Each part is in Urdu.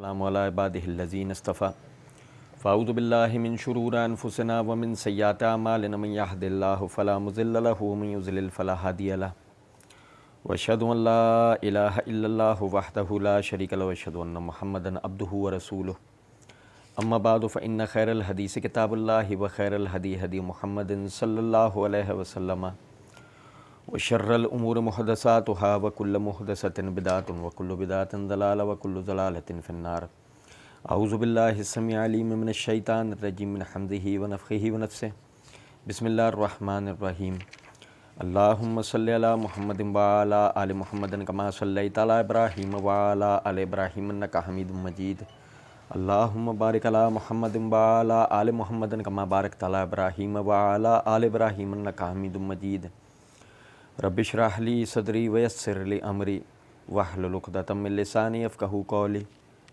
السلام علی عبادہ الذین اصطفیٰ فاعوذ باللہ من شرور انفسنا ومن سیئات اعمالنا من یہد اللہ فلا مضل لہ ومن یضلل فلا ہادی لہ واشہد ان لا الہ الا اللہ وحدہ لا شریک لہ واشہد ان محمدا عبدہ ورسولہ اما بعد فإن خیر الحدیث کتاب اللہ وخیر الہدی ہدی محمد صلی اللہ علیہ وسلم وشر الامور محدثاتها وكل محدثة بدعة وكل بدعة ضلالة وكل ضلالة في النار اعوذ باللہ السمیع العلیم من الشیطان الرجیم من حمزہ ونفخہ ونفثہ بسم اللہ الرحمن الرحیم اللہم صلی علی محمد وعلی آل محمد کما صلیت علی ابراہیم وعلی آل ابراہیم انک حمید مجید اللہم بارک علی محمد وعلی آل محمد کما بارکت علی ابراہیم وعلی آل ابراہیم انک حمید مجید رب اشرح لی صدری ویسر لی امری واحلل عقدۃ من لسانی یفقہوا قولی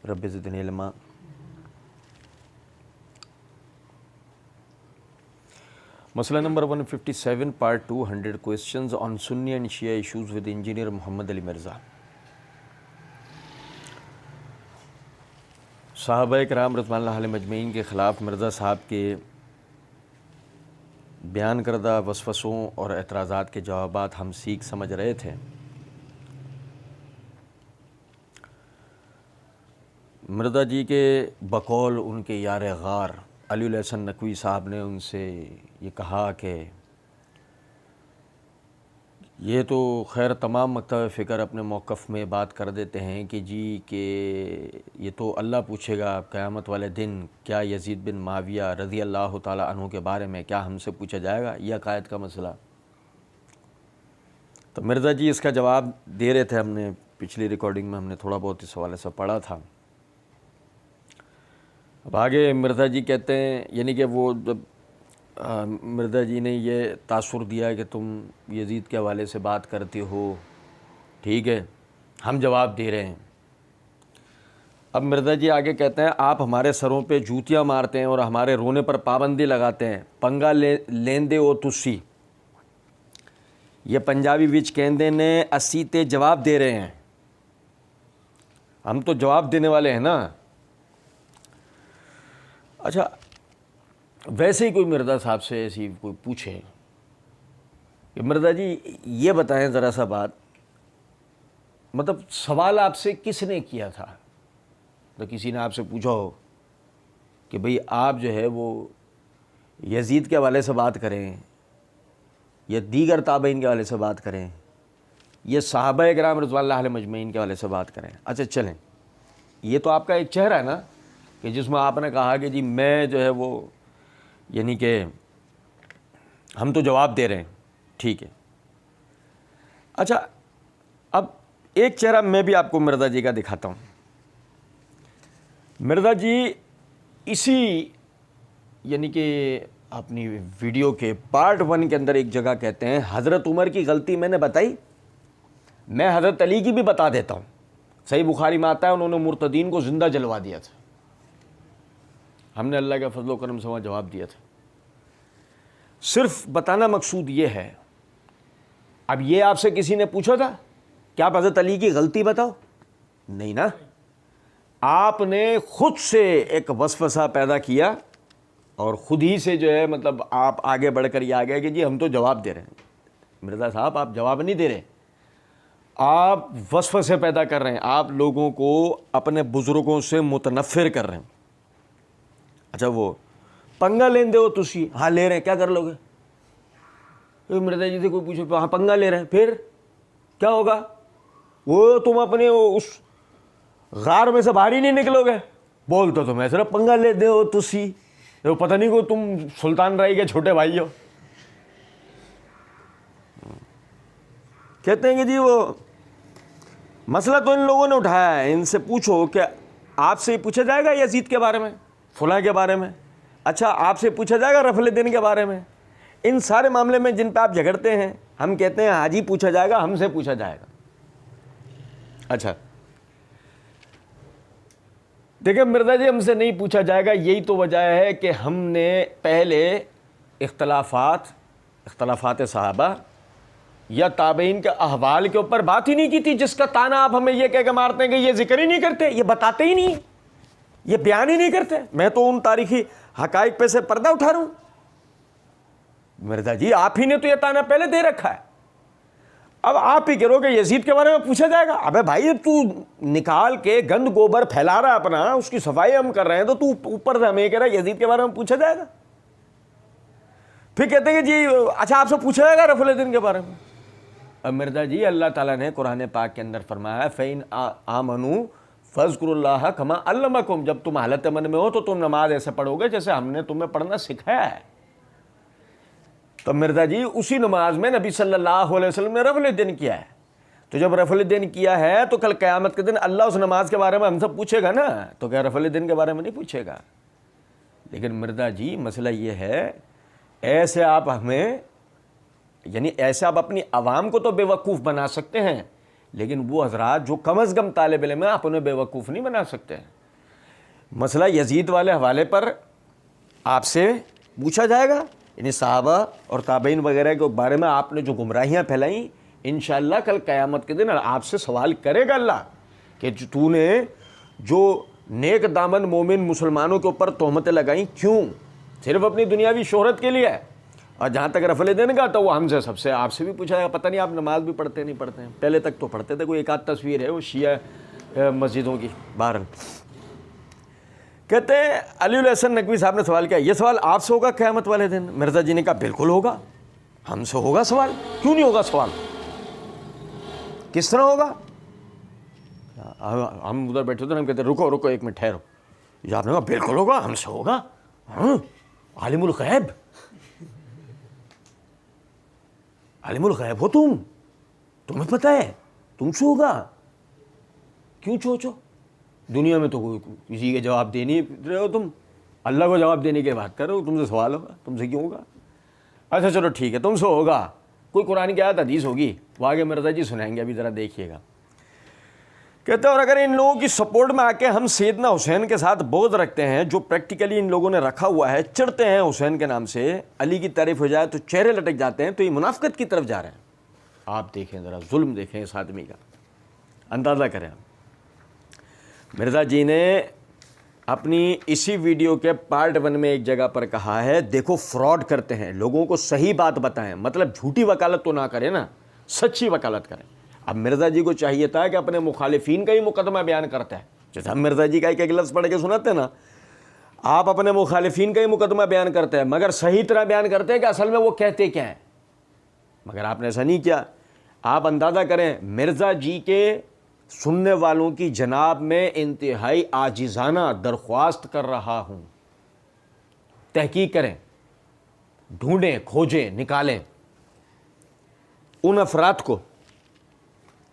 رب زدنی علما۔ مسئلہ number 157 part 2 100 questions on Sunni and Shia issues with engineer محمد علی مرزا۔ صحابہ کرام رضوان اللہ علیہم اجمعین کے خلاف مرزا صاحب کے بیان کردہ وسوسوں اور اعتراضات کے جوابات ہم سیکھ سمجھ رہے تھے۔ مرزا جی کے بقول ان کے یار غار علی الحسن نقوی صاحب نے ان سے یہ کہا کہ یہ تو خیر تمام مکتب فکر اپنے موقف میں بات کر دیتے ہیں کہ جی کہ یہ تو اللہ پوچھے گا قیامت والے دن کیا یزید بن معاویہ رضی اللہ تعالیٰ عنہ کے بارے میں کیا ہم سے پوچھا جائے گا، یہ عقائد کا مسئلہ۔ تو مرزا جی اس کا جواب دے رہے تھے، ہم نے پچھلی ریکارڈنگ میں ہم نے تھوڑا بہت اس حوالے سے پڑھا تھا۔ اب آگے مرزا جی کہتے ہیں، یعنی کہ وہ جب مرزا جی نے یہ تاثر دیا کہ تم یزید کے حوالے سے بات کرتے ہو، ٹھیک ہے، ہم جواب دے رہے ہیں۔ اب مرزا جی آگے کہتے ہیں آپ ہمارے سروں پہ جوتیاں مارتے ہیں اور ہمارے رونے پر پابندی لگاتے ہیں، پنگا لیندے او تسی، یہ پنجابی وچ کہندے نے اسی تے جواب دے رہے ہیں، ہم تو جواب دینے والے ہیں نا۔ اچھا، ویسے ہی کوئی مرزا صاحب سے ایسی کوئی پوچھے کہ مرزا جی یہ بتائیں ذرا سا بات، مطلب سوال آپ سے کس نے کیا تھا؟ تو کسی نے آپ سے پوچھا ہو کہ بھئی آپ جو ہے وہ یزید کے حوالے سے بات کریں یا دیگر تابعین کے حوالے سے بات کریں یا صحابہ کرام رضوان اللہ علیہم اجمعین کے حوالے سے بات کریں۔ اچھا چلیں، یہ تو آپ کا ایک چہرہ ہے نا کہ جس میں آپ نے کہا کہ جی میں جو ہے وہ یعنی کہ ہم تو جواب دے رہے ہیں، ٹھیک ہے۔ اچھا، اب ایک چہرہ میں بھی آپ کو مرزا جی کا دکھاتا ہوں۔ مرزا جی اسی یعنی کہ اپنی ویڈیو کے پارٹ 1 کے اندر ایک جگہ کہتے ہیں حضرت عمر کی غلطی میں نے بتائی، میں حضرت علی کی بھی بتا دیتا ہوں۔ صحیح بخاری میں آتا ہے انہوں نے مرتدین کو زندہ جلوا دیا تھا، ہم نے اللہ کے فضل و کرم سے وہاں جواب دیا تھا۔ صرف بتانا مقصود یہ ہے، اب یہ آپ سے کسی نے پوچھا تھا کہ آپ حضرت علی کی غلطی بتاؤ؟ نہیں نا، آپ نے خود سے ایک وسوسہ پیدا کیا اور خود ہی سے جو ہے مطلب آپ آگے بڑھ کر یہ آ گئے کہ جی ہم تو جواب دے رہے ہیں۔ مرزا صاحب آپ جواب نہیں دے رہے، آپ وسوسے پیدا کر رہے ہیں، آپ لوگوں کو اپنے بزرگوں سے متنفر کر رہے ہیں۔ اچھا، وہ پنگا لین دے ہو تسی، ہاں لے رہے ہیں، کیا کر لو گے؟ مرزا جی سے کوئی پوچھو ہاں پنگا لے رہے ہیں، پھر کیا ہوگا؟ وہ تم اپنے اس غار میں سے باہر ہی نہیں نکلو گے، بولتا تو میں صرف پنگا لے دے ہو تسی، پتہ نہیں کو تم سلطان رائی کے چھوٹے بھائی ہو۔ کہتے ہیں کہ جی وہ مسئلہ تو ان لوگوں نے اٹھایا ہے، ان سے پوچھو کہ آپ سے پوچھا جائے گا یزید کے بارے میں، فلاں کے بارے میں، اچھا آپ سے پوچھا جائے گا رفع دین کے بارے میں، ان سارے معاملے میں جن پہ آپ جھگڑتے ہیں ہم کہتے ہیں حاجی پوچھا جائے گا، ہم سے پوچھا جائے گا۔ اچھا دیکھیں مرزا جی، ہم سے نہیں پوچھا جائے گا، یہی تو وجہ ہے کہ ہم نے پہلے اختلافات صحابہ یا تابعین کے احوال کے اوپر بات ہی نہیں کی تھی، جس کا تانا آپ ہمیں یہ کہہ کے مارتے ہیں کہ یہ ذکر ہی نہیں کرتے، یہ بتاتے ہی نہیں۔ یہ بیان ہی نہیں کرتے. میں تو ان تاریخی حقائق پہ سے پردہ اٹھا رہا ہوں. مرزا جی آپ ہی نے تو یہ تانا پہلے دے رکھا ہے, اب آپ ہی کرو کہ یزید کے بارے میں پوچھا جائے گا. ابے بھائی تو نکال کے گند گوبر پھیلا رہا اپنا, اس کی صفائی ہم کر رہے ہیں, تو اوپر سے ہمیں یہ کہہ رہا ہے یزید کے بارے میں پوچھا جائے گا. پھر کہتے ہیں کہ جی اچھا آپ سے پوچھا جائے گا رفع الدین کے بارے میں. اب مرزا جی اللہ تعالیٰ نے قرآن پاک کے اندر فرمایا فَإِنْ آمَنُوا فَاذْكُرُوا اللَّهَ كَمَا عَلَّمَكُمْ, جب تم حالت امن میں ہو تو تم نماز ایسے پڑھو گے جیسے ہم نے تمہیں پڑھنا سکھایا ہے. تو مرزا جی اسی نماز میں نبی صلی اللہ علیہ وسلم نے رفع الدین کیا ہے. تو جب رفع الدین کیا ہے تو کل قیامت کے دن اللہ اس نماز کے بارے میں ہم سے پوچھے گا نا, تو کیا رفع الدین کے بارے میں نہیں پوچھے گا. لیکن مرزا جی مسئلہ یہ ہے, ایسے آپ ہمیں یعنی ایسے آپ اپنی عوام کو تو بے وقوف بنا سکتے ہیں, لیکن وہ حضرات جو کم از کم طالب علم ہیں آپ انہیں بے وقوف نہیں بنا سکتے. مسئلہ یزید والے حوالے پر آپ سے پوچھا جائے گا, یعنی صحابہ اور تابعین وغیرہ کے بارے میں آپ نے جو گمراہیاں پھیلائیں, انشاءاللہ کل قیامت کے دن آپ سے سوال کرے گا اللہ کہ تو نے جو نیک دامن مومن مسلمانوں کے اوپر تہمتیں لگائیں کیوں, صرف اپنی دنیاوی شہرت کے لیے. اور جہاں تک رفع الدین کا تو وہ ہم سے سب سے آپ سے بھی پوچھا جائے گا. پتہ نہیں آپ نماز بھی پڑھتے نہیں پڑھتے ہیں, پہلے تک تو پڑھتے تھے, کوئی ایک آدھ تصویر ہے وہ شیعہ مسجدوں کی بہرحال. کہتے ہیں علی الحسن نقوی صاحب نے سوال کیا, یہ سوال آپ سے ہوگا قیامت والے دن. مرزا جی نے کہا بالکل ہوگا, ہم سے ہوگا سوال, کیوں نہیں ہوگا سوال, کس طرح ہوگا. ہم ادھر بیٹھے تھے, ہم کہتے ہیں رکو رکو ایک منٹ ٹھہرو. یہ آپ نے کہا بالکل ہوگا, ہم سے ہوگا. عالم الغیب, عالم الغیب ہو تم, تمہیں پتہ ہے تم سے ہوگا, کیوں چوچو دنیا میں تو کسی کے جواب دے نہیں رہے ہو تم, اللہ کو جواب دینے کی بات کر رہے ہو, تم سے سوال ہوگا, تم سے کیوں ہوگا. اچھا چلو ٹھیک ہے تم سے ہوگا, کوئی قرآن کی آیت حدیث ہوگی وہ آگے مرزا جی سنائیں گے, ابھی ذرا دیکھیے گا. کہتے ہیں اور اگر ان لوگوں کی سپورٹ میں آ کے ہم سیدنا حسین کے ساتھ بغض رکھتے ہیں جو پریکٹیکلی ان لوگوں نے رکھا ہوا ہے, چڑھتے ہیں حسین کے نام سے, علی کی تعریف ہو جائے تو چہرے لٹک جاتے ہیں, تو یہ منافقت کی طرف جا رہے ہیں. آپ دیکھیں ذرا ظلم دیکھیں اس آدمی کا, اندازہ کریں. مرزا جی نے اپنی اسی ویڈیو کے پارٹ 1 میں ایک جگہ پر کہا ہے دیکھو فراڈ کرتے ہیں, لوگوں کو صحیح بات بتائیں, مطلب جھوٹی وکالت تو نہ کریں نا, سچی وکالت کریں. اب مرزا جی کو چاہیے تھا کہ اپنے مخالفین کا ہی مقدمہ بیان کرتا ہے, جیسے ہم مرزا جی کا ایک لفظ پڑھ کے سناتے ہیں نا, آپ اپنے مخالفین کا ہی مقدمہ بیان کرتے ہیں, مگر صحیح طرح بیان کرتے ہیں کہ اصل میں وہ کہتے کیا ہیں. مگر آپ نے ایسا نہیں کیا. آپ اندازہ کریں مرزا جی کے سننے والوں کی جناب میں انتہائی عاجزانہ درخواست کر رہا ہوں, تحقیق کریں, ڈھونڈیں, کھوجیں, نکالیں ان افراد کو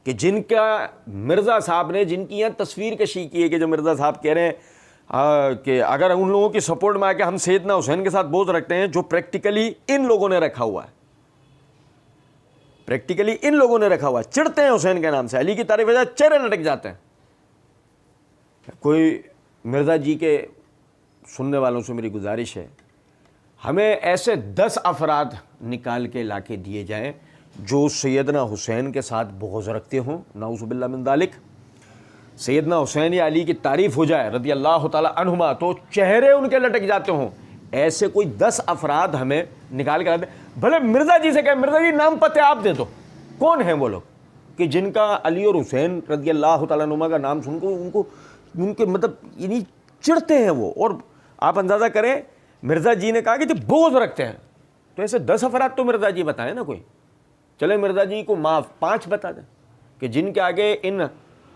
کہ جن کا مرزا صاحب نے, جن کی یہاں تصویر کشی کی ہے کہ جو مرزا صاحب کہہ رہے ہیں کہ اگر ان لوگوں کی سپورٹ میں آ کے ہم سیدنا حسین کے ساتھ بغض رکھتے ہیں, جو پریکٹیکلی ان لوگوں نے رکھا ہوا ہے, پریکٹیکلی ان لوگوں نے رکھا ہوا ہے, چڑھتے ہیں حسین کے نام سے, علی کی تعریف وجہ چہرے لٹک جاتے ہیں. کوئی مرزا جی کے سننے والوں سے میری گزارش ہے, ہمیں ایسے 10 افراد نکال کے لا کے دیے جائیں جو سیدنا حسین کے ساتھ بغض رکھتے ہوں, نعوذ باللہ من ذالک. سیدنا حسین یا علی کی تعریف ہو جائے رضی اللہ تعالی عنہما تو چہرے ان کے لٹک جاتے ہوں, ایسے کوئی 10 افراد ہمیں نکال کے لاتے. بھلے مرزا جی سے کہیں مرزا جی نام پتے آپ دے دو, کون ہیں وہ لوگ کہ جن کا علی اور حسین رضی اللہ تعالیٰ عنہما کا نام سن کو ان کے مطلب یعنی چڑھتے ہیں وہ. اور آپ اندازہ کریں مرزا جی نے کہا کہ جو بغض رکھتے ہیں, تو ایسے 10 افراد تو مرزا جی بتائیں نا کوئی, چلے مرزا جی کو معاف 5 بتا دیں کہ جن کے آگے ان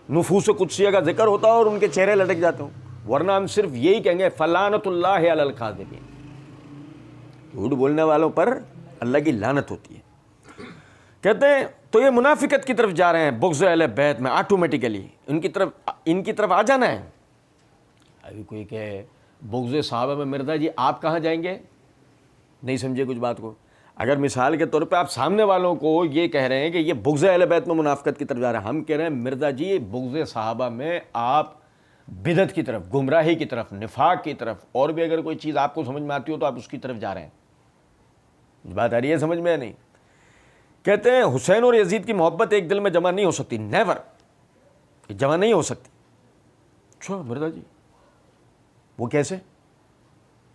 نفوس قدسیہ کا ذکر ہوتا ہے اور ان کے چہرے لٹک جاتے ہوں, ورنہ ہم صرف یہی کہیں گے فلعنت اللہ علی الکاذبین, جھوٹ بولنے والوں پر اللہ کی لعنت ہوتی ہے. کہتے ہیں تو یہ منافقت کی طرف جا رہے ہیں, بغض اہل بیت میں آٹومیٹیکلی ان کی طرف آ جانا ہے. ابھی کوئی کہ بغض صحابہ میں مرزا جی آپ کہاں جائیں گے, نہیں سمجھے کچھ بات کو. اگر مثال کے طور پہ آپ سامنے والوں کو یہ کہہ رہے ہیں کہ یہ بغض اہل بیت میں منافقت کی طرف جا رہے ہیں, ہم کہہ رہے ہیں مرزا جی بغض صحابہ میں آپ بدعت کی طرف, گمراہی کی طرف, نفاق کی طرف, اور بھی اگر کوئی چیز آپ کو سمجھ میں آتی ہو تو آپ اس کی طرف جا رہے ہیں. بات آ رہی ہے سمجھ میں نہیں. کہتے ہیں حسین اور یزید کی محبت ایک دل میں جمع نہیں ہو سکتی, نیور, جمع نہیں ہو سکتی. اچھا مرزا جی وہ کیسے،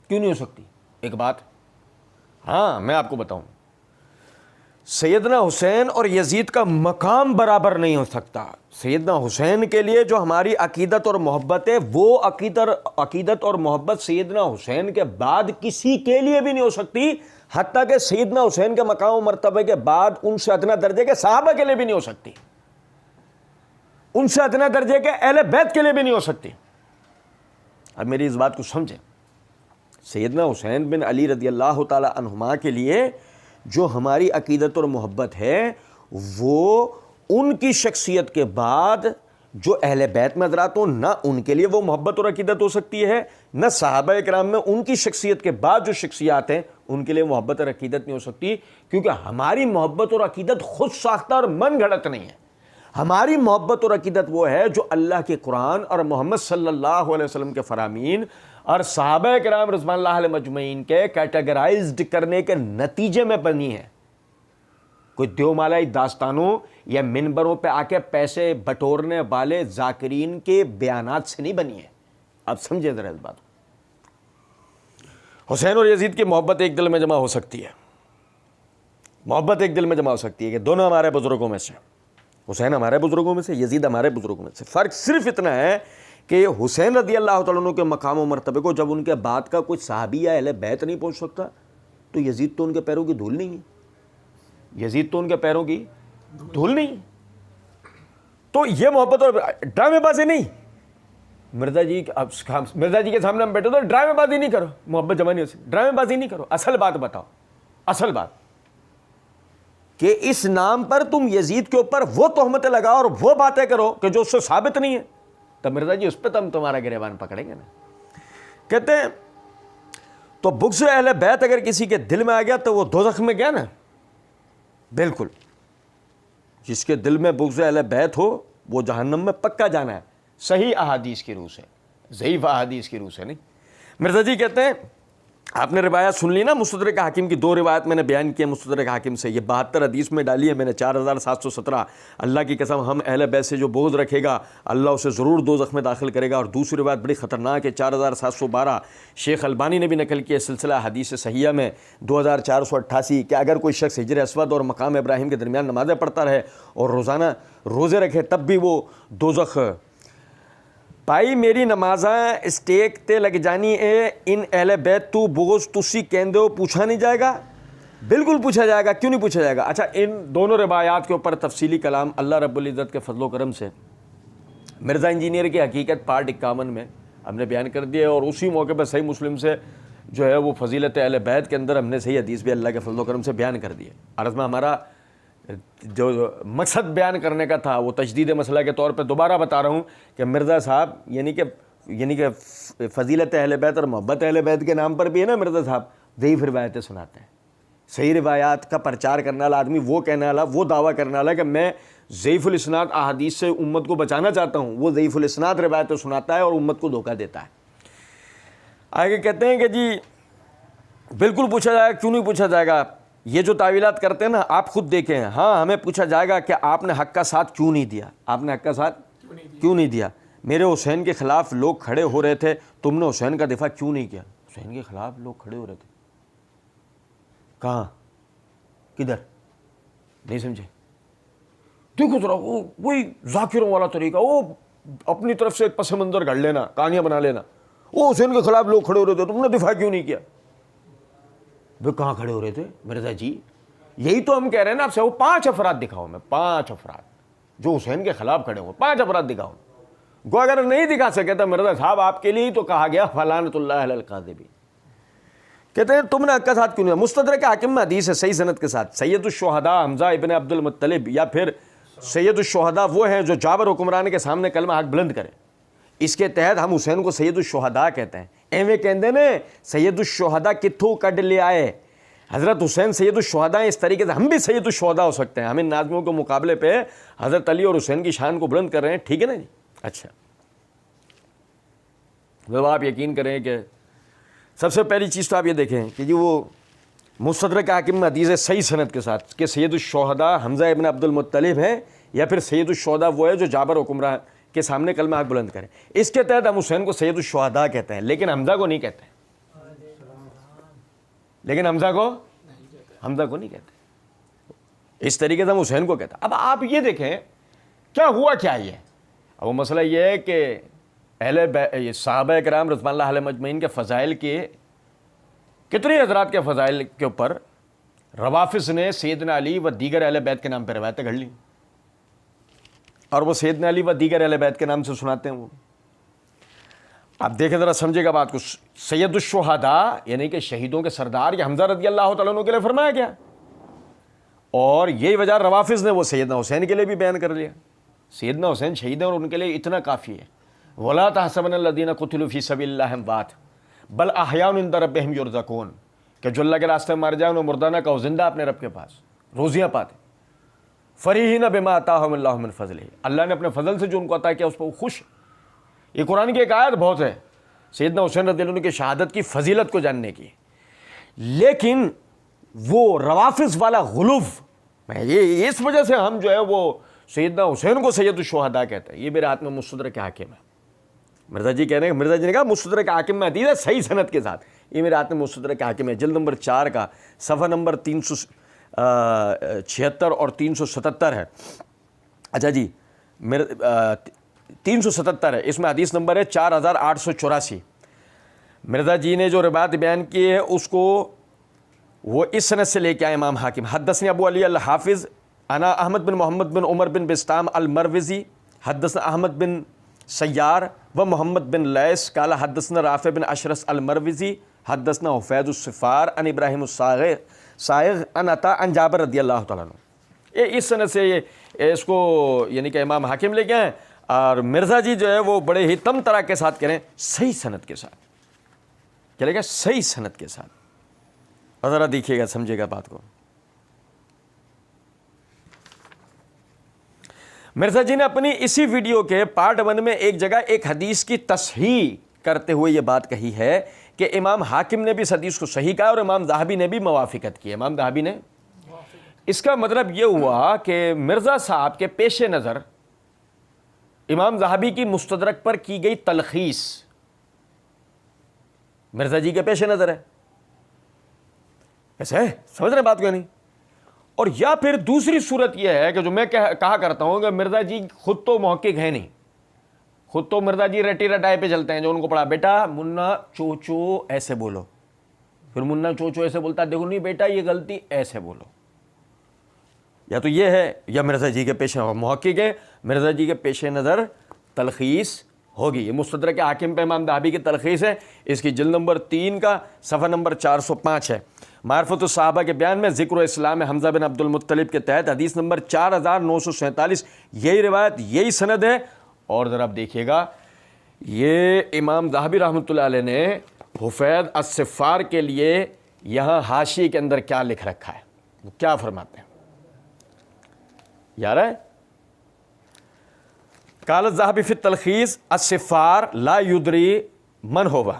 کیوں نہیں ہو سکتی؟ ایک بات ہاں میں آپ کو بتاؤں، سیدنا حسین اور یزید کا مقام برابر نہیں ہو سکتا۔ سیدنا حسین کے لیے جو ہماری عقیدت اور محبت ہے، وہ عقیدت اور محبت سیدنا حسین کے بعد کسی کے لیے بھی نہیں ہو سکتی، حتیٰ کہ سیدنا حسین کے مقام و مرتبے کے بعد ان سے ادنا درجے کے صحابہ کے لیے بھی نہیں ہو سکتی، ان سے ادنا درجے کے اہل بیت کے لیے بھی نہیں ہو سکتی۔ اب میری اس بات کو سمجھیں، سیدنا حسین بن علی رضی اللہ تعالی عنہما کے لیے جو ہماری عقیدت اور محبت ہے، وہ ان کی شخصیت کے بعد جو اہل بیت میں حضرات ہوں، نہ ان کے لیے وہ محبت اور عقیدت ہو سکتی ہے، نہ صحابہ کرام میں ان کی شخصیت کے بعد جو شخصیات ہیں ان کے لیے محبت اور عقیدت نہیں ہو سکتی، کیونکہ ہماری محبت اور عقیدت خود ساختہ اور من گھڑت نہیں ہے۔ ہماری محبت اور عقیدت وہ ہے جو اللہ کے قرآن اور محمد صلی اللہ علیہ وسلم کے فرامین اور صحابہ کرام رضوان اللہ علیہ مجمعین کے کیٹیگرائزڈ کرنے کے نتیجے میں بنی ہے۔ کوئی دیومالائی داستانوں یا منبروں پہ آ کے پیسے بٹورنے والے ذاکرین کے بیانات سے نہیں بنی ہے۔ آپ سمجھے ذرا اس بات کو۔ حسین اور یزید کی محبت ایک دل میں جمع ہو سکتی ہے، محبت ایک دل میں جمع ہو سکتی ہے کہ دونوں ہمارے بزرگوں میں سے، حسین ہمارے بزرگوں میں سے، یزید ہمارے بزرگوں میں سے۔ فرق صرف اتنا ہے کہ حسین رضی اللہ تعالیٰ عنہ کے مقام و مرتبے کو جب ان کے بعد کا کوئی صحابی یا اہل بیت نہیں پہنچ سکتا، تو یزید تو ان کے پیروں کی دھول نہیں ہے، یزید تو ان کے پیروں کی دھول نہیں ہے۔ تو یہ محبت اور ڈرامے بازی نہیں، مرزا جی کے سامنے ہم بیٹھے تو ڈرامے بازی نہیں کرو، محبت جمع نہیں ہو سکتی، ڈرامے بازی نہیں کرو، اصل بات بتاؤ، اصل بات کہ اس نام پر تم یزید کے اوپر وہ تہمتیں لگاؤ اور وہ باتیں کرو کہ جو اس سے ثابت نہیں ہے، تو مرزا جی اس پہ تو ہم تمہارا گریبان پکڑیں گے نا۔ کہتے ہیں تو بغض اہل بیت اگر کسی کے دل میں آ گیا تو وہ دوزخ میں گیا نا، بالکل، جس کے دل میں بغض اہل بیت ہو وہ جہنم میں پکا جانا ہے، صحیح احادیث کی روح سے، ضعیف احادیث کی روح سے نہیں۔ مرزا جی کہتے ہیں آپ نے روایت سن لی نا، مستدرک حاکم کی 2 روایت میں نے بیان کی ہے مستدرک حاکم سے، یہ 72 حدیث میں ڈالی ہے میں نے 4717۔ اللہ کی قسم ہم اہل بیت سے جو بغض رکھے گا اللہ اسے ضرور دوزخ میں داخل کرے گا۔ اور دوسری روایت بڑی خطرناک ہے 4712، شیخ البانی نے بھی نقل کی ہے سلسلہ حدیث صحیحہ میں 2488، کہ اگر کوئی شخص حجر اسود اور مقام ابراہیم کے درمیان نمازیں پڑھتا رہے اور روزانہ روزے رکھے تب بھی وہ دوزخ بھائی میری نمازاں اسٹیک تے لگ جانی اے ان اہل بیت تو بغض تسی کہندے ہو، پوچھا نہیں جائے گا؟ بالکل پوچھا جائے گا، کیوں نہیں پوچھا جائے گا؟ اچھا ان دونوں روایات کے اوپر تفصیلی کلام اللہ رب العزت کے فضل و کرم سے مرزا انجینئر کی حقیقت پارٹ 51 میں ہم نے بیان کر دیا، اور اسی موقع پہ صحیح مسلم سے جو ہے وہ فضیلت اہل بیت کے اندر ہم نے صحیح حدیث بھی اللہ کے فضل و کرم سے بیان کر دی ہے۔ عرض میں ہمارا جو مقصد بیان کرنے کا تھا وہ تجدید مسئلہ کے طور پہ دوبارہ بتا رہا ہوں کہ مرزا صاحب یعنی کہ فضیلت اہل بیت اور محبت اہل بیت کے نام پر بھی ہے نا، مرزا صاحب ضعیف روایتیں سناتے ہیں۔ صحیح روایات کا پرچار کرنے والا آدمی وہ کہنے والا، وہ دعویٰ کرنے والا کہ میں ضعیف الاسناد احادیث سے امت کو بچانا چاہتا ہوں، وہ ضعیف الاسناد روایتیں سناتا ہے اور امت کو دھوکہ دیتا ہے۔ آگے کہتے ہیں کہ جی بالکل پوچھا جائے گا، کیوں نہیں پوچھا جائے گا؟ یہ جو تعویلات کرتے ہیں نا آپ خود دیکھیں، ہاں ہمیں پوچھا جائے گا کہ آپ نے حق کا ساتھ کیوں نہیں دیا، آپ نے حق کا ساتھ کیوں نہیں دیا؟ میرے حسین کے خلاف لوگ کھڑے ہو رہے تھے، تم نے حسین کا دفاع کیوں نہیں کیا؟ حسین کے خلاف لوگ کھڑے ہو رہے تھے، کہاں، کدھر؟ نہیں سمجھے؟ دیکھو ذرا وہی ذاکروں والا طریقہ، وہ اپنی طرف سے ایک پس منظر گھڑ لینا، کہانیاں بنا لینا، وہ حسین کے خلاف لوگ کھڑے ہو رہے تھے تم نے دفاع کیوں نہیں کیا؟ وہ کہاں کھڑے ہو رہے تھے مرزا جی؟ یہی تو ہم کہہ رہے ہیں نا آپ سے، وہ 5 افراد دکھاؤ، میں 5 افراد جو حسین کے خلاف کھڑے ہو، 5 افراد دکھاؤ۔ گو اگر نہیں دکھا سکے تو مرزا صاحب آپ کے لیے ہی تو کہا گیا فلعنۃ اللہ علی الکاذبین۔ کہتے ہیں تم نے حق کا ساتھ کیوں نہیں؟ مستدرک حاکم میں حدیث ہے صحیح سند کے ساتھ، سید الشہداء حمزہ ابن عبد المطلب، یا پھر سید الشہداء وہ ہیں جو جابر حکمران کے سامنے کلمہ حق بلند کرے، اس کے تحت ہم حسین کو سید الشہداء کہتے ہیں۔ ایویں کہندے نے سید الشہداء کتھوں کڈ لے آئے، حضرت حسین سید الشہداء ہیں، اس طریقے سے ہم بھی سید الشہداء ہو سکتے ہیں۔ ہم ان ناظموں کے مقابلے پہ حضرت علی اور حسین کی شان کو بلند کر رہے ہیں، ٹھیک ہے نا جی؟ اچھا جب آپ یقین کریں کہ سب سے پہلی چیز تو آپ یہ دیکھیں کہ جی وہ مستدرک حاکم میں حدیث ہے صحیح سند کے ساتھ کہ سید الشہداء حمزہ ابن عبد المطلب ہے، یا پھر سید الشہداء وہ ہے جو جابر حکمران کے سامنے کلمہ حق بلند کریں. اس کے تحت ہم حسین کو سید الشہداء کہتے ہیں, لیکن حمزہ کو نہیں کہتے, لیکن حمزہ کو نہیں کہتے. اس طریقے سے ہم حسین کو کہتے ہیں. اب آپ یہ دیکھیں کیا ہوا کیا یہ. اب وہ مسئلہ یہ ہے کہ صحابہ کرام رضوان اللہ علیہم اجمعین کے فضائل کے کتنے حضرات کے فضائل کے اوپر روافض نے سیدنا علی و دیگر اہل بیت کے نام پہ روایتیں گھڑ لی, اور وہ سیدنا علی و دیگر اہل بیت کے نام سے سناتے ہیں. وہ آپ دیکھیں ذرا سمجھے گا بات کو. سید الشہداء یعنی کہ شہیدوں کے سردار یہ حمزہ رضی اللہ تعالیٰ عنہ کے لیے فرمایا گیا, اور یہی وجہ روافض نے وہ سیدنا حسین کے لیے بھی بیان کر لیا. سیدنا حسین شہید ہیں اور ان کے لیے اتنا کافی ہے. وَلَا تَحْسَبَنَّ الَّذِينَ قُتِلُوا فِي سَبِيلِ اللَّهِ أَمْوَاتٌ بَلْ أَحْيَاءٌ عِندَ رَبِّهِمْ يُرْزَقُونَ, کہ جو اللہ کے راستے میں مر جائیں انہیں مردہ نہ کہو, زندہ اپنے رب کے پاس روزیاں پاتے. فَرِحِينَ بِمَا آتَاهُمُ اللَّهُ مِنْ فَضْلِهِ, اللہ نے اپنے فضل سے جو ان کو عطا کیا اس پر وہ خوش. یہ قرآن کی ایک آیت بہت ہے سیدنا حسین رضی اللہ عنہ کی شہادت کی فضیلت کو جاننے کی. لیکن وہ روافض والا غلوف, یہ اس وجہ سے ہم جو ہے وہ سیدنا حسین کو سید الشہداء کہتے ہیں. یہ میرے ہاتھ میں مستدرک حاکم ہے. مرزا جی کہہ رہے ہیں, مرزا جی نے کہا مستدرک حاکم میں حدیث ہے صحیح سند کے ساتھ. یہ میرے ہاتھ میں مستدرک حاکم ہے, جلد نمبر 4 کا صفحہ نمبر 376 اور 377 ہے. اچھا جی 377 ہے, اس میں حدیث نمبر ہے 4884. مرزا جی نے جو روایت بیان کی ہے اس کو وہ اس سند سے لے کے آئے امام حاکم. حدثنی ابو علی الحافظ انا احمد بن محمد بن عمر بن بسطام المروزی حدثنا احمد بن سیار و محمد بن لیث قال حدثنا رافع بن اشرس المروزی حدثنا حفید الصفار ان ابراہیم الصائغ ان عطا ان جابر رضی اللہ تعالیٰ عنہ. اس سند سے اس کو یعنی کہ امام حاکم لے کے آئے, اور مرزا جی جو ہے وہ بڑے ہی تم طرح کے ساتھ کریں صحیح سند کے ساتھ, چلے گا صحیح سند کے ساتھ. اور ذرا دیکھیے گا سمجھے گا بات کو. مرزا جی نے اپنی اسی ویڈیو کے پارٹ 1 میں ایک جگہ ایک حدیث کی تصحیح کرتے ہوئے یہ بات کہی ہے کہ امام حاکم نے بھی اس حدیث کو صحیح کہا اور امام ذہبی نے بھی موافقت کی. امام ذہبی نے, اس کا مطلب یہ ہوا کہ مرزا صاحب کے پیش نظر امام ذہبی کی مستدرک پر کی گئی تلخیص مرزا جی کے پیش نظر ہے. ایسے ہے, سمجھ رہے بات کو نہیں؟ اور یا پھر دوسری صورت یہ ہے کہ جو میں کہا کرتا ہوں کہ مرزا جی خود تو محقق ہیں نہیں, خود تو مرزا جی رٹی رٹائے پہ چلتے ہیں. جو ان کو پڑھا بیٹا منا چوچو ایسے بولو, پھر منا چوچو ایسے بولتا ہے, دیکھو نہیں بیٹا یہ غلطی ایسے بولو. یا تو یہ ہے یا مرزا جی کے پیش محقق ہے, مرزا جی کے پیش نظر تلخیص ہوگی. یہ مستدرک حاکم پہ امام ذہبی کی تلخیص ہے, اس کی جلد نمبر 3 کا صفحہ نمبر 405 ہے. معرفت الصحابہ کے بیان میں ذکر و اسلام حمزہ بن عبد المطلب کے تحت حدیث نمبر 4947 یہی روایت یہی سند ہے. اور ذرا آپ دیکھیے گا یہ امام ذہبی رحمۃ اللہ علیہ نے حفید الصفار کے لیے یہاں حاشیے کے اندر کیا لکھ رکھا ہے, وہ کیا فرماتے ہیں یار ہے. قال الذهبي في التلخیص الصفار لا يدري من هو.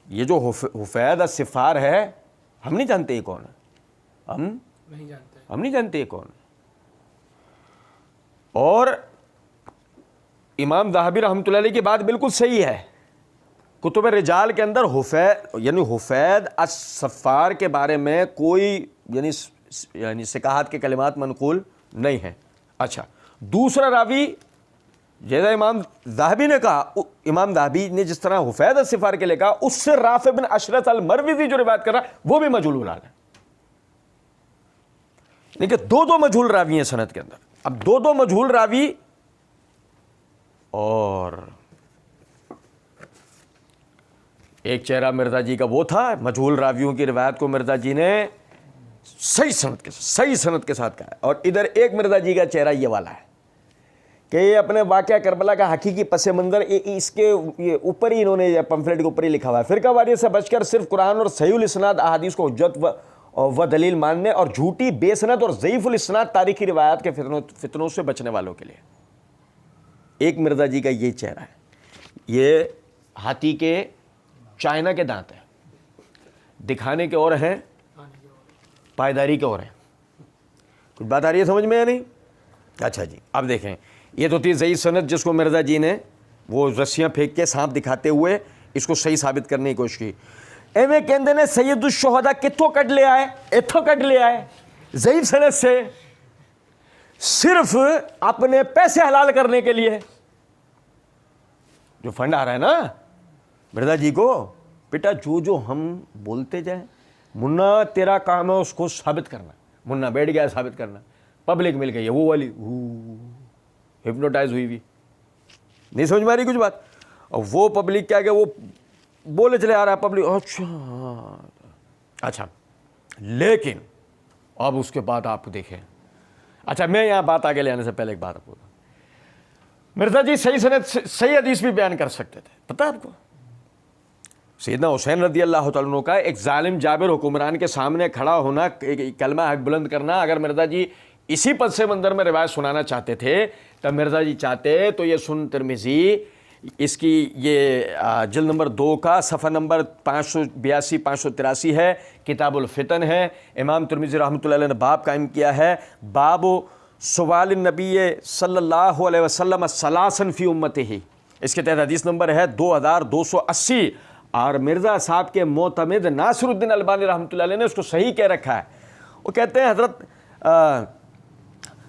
یہ جو حفید الصفار ہے ہم نہیں جانتے یہ کون ہے, ہم نہیں جانتے یہ کون ہے. اور امام ذہبی رحمۃ اللہ علیہ کی بات بالکل صحیح ہے. کتب رجال کے اندر حفید الصفار کے بارے میں کوئی یعنی سکاہت کے کلمات منقول نہیں ہیں. اچھا, دوسرا راوی جیسا امام ذہبی نے کہا, امام ذہبی نے جس طرح حفید الصفار کے لئے کہا, اس سے رافع بن اشرس المروزی جو روایت کر رہا ہے وہ بھی مجہول الحال ہے. لیکن دو مجہول راوی ہیں سند کے اندر. اب دو مجہول راوی, اور ایک چہرہ مرزا جی کا وہ تھا, مجہول راویوں کی روایت کو مرزا جی نے صحیح سند کے ساتھ کہا ہے, اور ادھر ایک مرزا جی کا چہرہ یہ والا ہے کہ یہ اپنے واقعہ کربلا کا حقیقی پس منظر اس کے اوپر ہی انہوں نے پمفلیٹ کے اوپر ہی لکھا ہوا ہے. فرقہ واریت سے بچ کر صرف قرآن اور صحیح الاسناد احادیث کو حجت و دلیل ماننے اور جھوٹی بے سند اور ضعیف الاسناد تاریخی روایات کے فتنوں سے بچنے والوں کے لیے. ایک مرزا جی کا یہ چہرہ ہے, یہ ہاتھی کے چائنا کے دانت ہیں, دکھانے کے اور ہیں, پائیداری کے اور ہیں. کچھ بات آ رہی ہے سمجھ میں یا نہیں؟ اچھا جی, اب دیکھیں یہ تو تھی ضعیف سند جس کو مرزا جی نے وہ رسیاں پھینک کے سانپ دکھاتے ہوئے اس کو صحیح ثابت کرنے کی کوشش کی. ایویں کہندے نے سید الشہداء کتوں کٹ لے آئے, اتوں کٹ لے آئے ضعیف سند سے, صرف اپنے پیسے حلال کرنے کے لیے. جو فنڈ آ رہا ہے نا مرزا جی کو, بیٹا جو ہم بولتے جائیں, منا تیرا کام ہے اس کو ثابت کرنا. منا بیٹھ گیا ثابت کرنا, پبلک مل گئی ہے وہ والی ہپنوٹائز ہوئی ہوئی, نہیں سمجھ میں آ رہی کچھ بات. اور وہ پبلک کیا کہ وہ بولے چلے آ رہا ہے پبلک, اچھا لیکن اب اس کے بعد آپ دیکھیں. اچھا میں یہاں بات آگے لے آنے سے پہلے ایک بات بولا, مرزا جی صحیح سند صحیح حدیث بھی بیان کر سکتے تھے. پتہ آپ کو سیدنا حسین رضی اللہ تعالیٰ عنہ کا ایک ظالم جابر حکمران کے سامنے کھڑا ہونا, کلمہ حق بلند کرنا, اگر مرزا جی اسی پس منظر میں روایت سنانا چاہتے تھے تب مرزا جی چاہتے تو یہ سن ترمذی اس کی یہ جلد نمبر 2 کا صفحہ نمبر 582 583 ہے, کتاب الفتن ہے. امام ترمذی رحمۃ اللہ علیہ نے باب قائم کیا ہے, باب سوال النبی صلی اللہ علیہ وسلم ثلاثا فی امتہ, اس کے تحت حدیث نمبر ہے 2280. اور مرزا صاحب کے معتمد ناصر الدین البانی رحمۃ اللہ علیہ نے اس کو صحیح کہہ رکھا ہے. وہ کہتے ہیں حضرت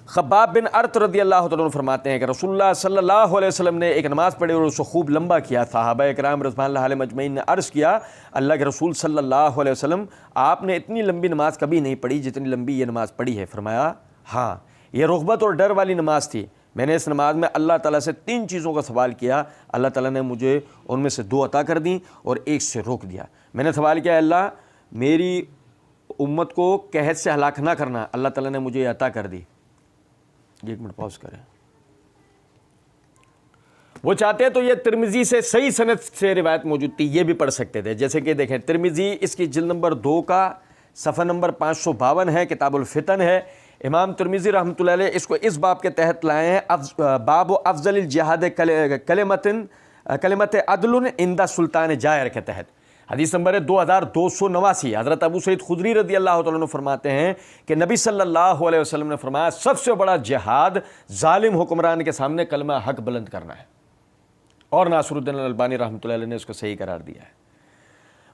خباب بن ارت رضی اللہ تعالیٰ عنہ فرماتے ہیں کہ رسول اللہ صلی اللہ علیہ وسلم نے ایک نماز پڑھی اور اس کو خوب لمبا کیا. صحابہ اکرام رضوان اللہ علیہم اجمعین نے عرض کیا, اللہ کے رسول صلی اللہ علیہ وسلم آپ نے اتنی لمبی نماز کبھی نہیں پڑھی جتنی لمبی یہ نماز پڑھی ہے. فرمایا ہاں یہ رغبت اور ڈر والی نماز تھی, میں نے اس نماز میں اللہ تعالیٰ سے 3 چیزوں کا سوال کیا, اللہ تعالیٰ نے مجھے ان میں سے 2 عطا کر دیں اور ایک سے روک دیا. میں نے سوال کیا اللہ میری امت کو قحط سے ہلاک نہ کرنا, اللہ تعالیٰ نے مجھے یہ عطا کر دی. 1 منٹ پاؤز کریں. وہ چاہتے تو یہ ترمذی سے صحیح سند سے روایت موجود تھی, یہ بھی پڑھ سکتے تھے. جیسے کہ دیکھیں ترمذی اس کی جلد نمبر 2 کا صفحہ نمبر 552 ہے, کتاب الفتن ہے. امام ترمذی رحمۃ اللہ علیہ اس کو اس باب کے تحت لائے ہیں, باب افضل الجہاد کلمت عدل عند سلطان جائر کے تحت. حدیث نمبر ہے 2289. حضرت ابو سعید خدری رضی اللہ تعالیٰ عنہ فرماتے ہیں کہ نبی صلی اللہ علیہ وسلم نے فرمایا سب سے بڑا جہاد ظالم حکمران کے سامنے کلمہ حق بلند کرنا ہے, اور ناصر الدین البانی رحمۃ اللہ علیہ نے اس کو صحیح قرار دیا ہے.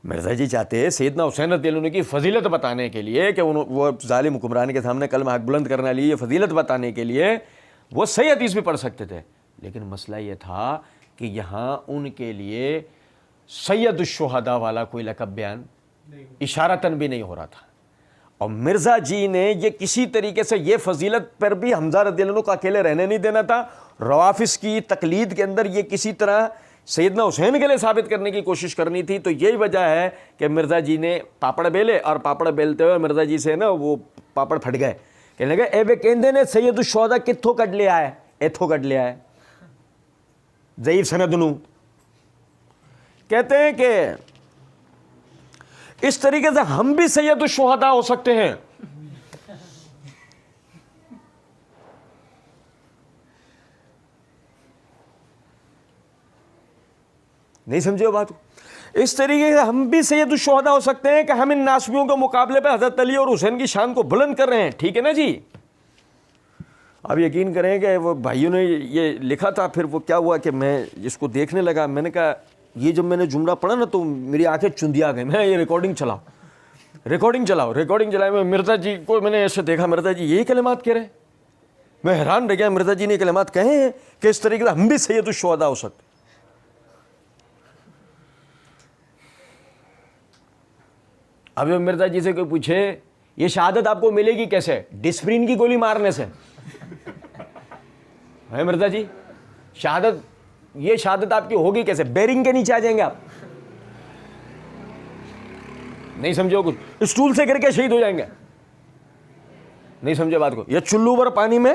مرزا جی چاہتے سیدنا حسین رضی اللہ عنہ کی فضیلت بتانے کے لیے کہ وہ ظالم حکمران کے سامنے کلمہ حق بلند کرنے لیے فضیلت بتانے کے لیے وہ صحیح حدیث بھی پڑھ سکتے تھے, لیکن مسئلہ یہ تھا کہ یہاں ان کے لیے سید الشہداء والا کوئی لقب بیان اشارتاً بھی نہیں ہو رہا تھا. اور مرزا جی نے یہ کسی طریقے سے یہ فضیلت پر بھی حمزہ رضی اللہ عنہ کو اکیلے رہنے نہیں دینا تھا. روافظ کی تقلید کے اندر یہ کسی طرح سیدنا حسین کے لیے ثابت کرنے کی کوشش کرنی تھی. تو یہی وجہ ہے کہ مرزا جی نے پاپڑ بیلے, اور پاپڑ بیلتے ہوئے مرزا جی سے نا وہ پاپڑ پھٹ گئے. کہنے لگے اے بے کہندے نے سید الشہداء کتھوں کٹ لے آئے, ایتھوں کٹ لے آئے ضعیف سند نو. کہتے ہیں کہ اس طریقے سے ہم بھی سید الشہداء ہو سکتے ہیں. نہیں سمجھے وہ بات کو؟ اس طریقے سے ہم بھی سید الشہداء ہو سکتے ہیں کہ ہم ان ناسبیوں کے مقابلے پہ حضرت علی اور حسین کی شان کو بلند کر رہے ہیں. ٹھیک ہے نا جی. اب یقین کریں کہ وہ بھائیوں نے یہ لکھا تھا, پھر وہ کیا ہوا کہ میں اس کو دیکھنے لگا, میں نے کہا یہ جب میں نے جملہ پڑھا نا تو میری آنکھیں چندیا گئیں. میں یہ ریکارڈنگ چلاؤ میں مرزا جی کو میں نے ایسے دیکھا, مرزا جی یہی کلمات کہہ رہے ہیں. میں حیران رہ گیا, مرزا جی نے کلمات کہے ہیں کہ اس طریقے سے ہم بھی سید الشہداء ہو سکتے. اب مرزا جی سے کوئی پوچھے یہ شہادت آپ کو ملے گی کیسے, ڈسپرین کی گولی مارنے سے ہے مرزا جی, یہ شہادت آپ کی ہوگی کیسے, بیرنگ کے نیچے آ جائیں گے آپ, نہیں سمجھو کچھ, اسٹول سے گر کے شہید ہو جائیں گے. نہیں سمجھے بات کو, یہ چلو پر پانی میں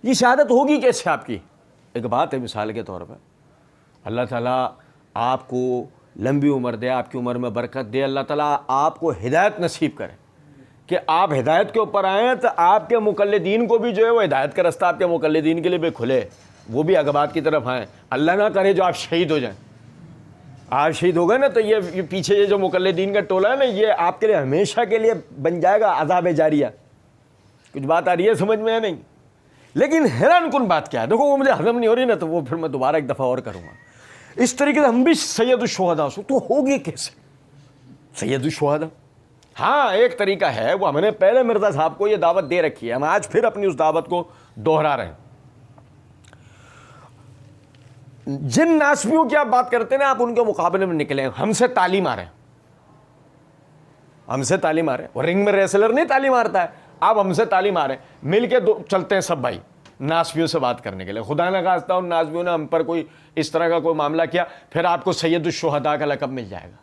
یہ شہادت ہوگی کیسے آپ کی. ایک بات ہے مثال کے طور پر, اللہ تعالیٰ آپ کو لمبی عمر دے, آپ کی عمر میں برکت دے, اللہ تعالیٰ آپ کو ہدایت نصیب کرے کہ آپ ہدایت کے اوپر آئیں, تو آپ کے مقلدین کو بھی جو ہے وہ ہدایت کا رستہ آپ کے مقلدین کے لیے بھی کھلے, وہ بھی عقبات کی طرف آئیں. اللہ نہ کرے جو آپ شہید ہو جائیں. آپ شہید ہو گئے نا تو یہ پیچھے یہ جو مقلدین کا ٹولہ ہے نا, یہ آپ کے لیے ہمیشہ کے لیے بن جائے گا عذاب جاریہ. کچھ بات آ رہی ہے سمجھ میں یا نہیں؟ لیکن حیران کن بات کیا ہے، دیکھو وہ مجھے ہضم نہیں ہو رہی نا، تو وہ پھر میں دوبارہ ایک دفعہ اور کروں گا. اس طریقے سے ہم بھی سید الشہداء تو ہوگی کیسے سید الشہداء؟ ہاں ایک طریقہ ہے، وہ ہم نے پہلے مرزا صاحب کو یہ دعوت دے رکھی ہے، ہم آج پھر اپنی اس دعوت کو دوہرا رہے ہیں. جن ناسبیوں کی آپ بات کرتے ہیں آپ ان کے مقابلے میں نکلیں، ہم سے تعلیم آ رہے ہیں، ہم سے تعلیم آ رہے ہیں. اور رنگ میں ریسلر نہیں تعلیم آتا ہے، آپ ہم سے تعلیم آ رہے ہیں، مل کے چلتے ہیں سب بھائی ناسبیوں سے بات کرنے کے لیے. خدا نہ خواستہ ان ناسبیوں نے ہم پر کوئی اس طرح کا کوئی معاملہ کیا، پھر آپ کو سید الشہداء کا لقب مل جائے گا.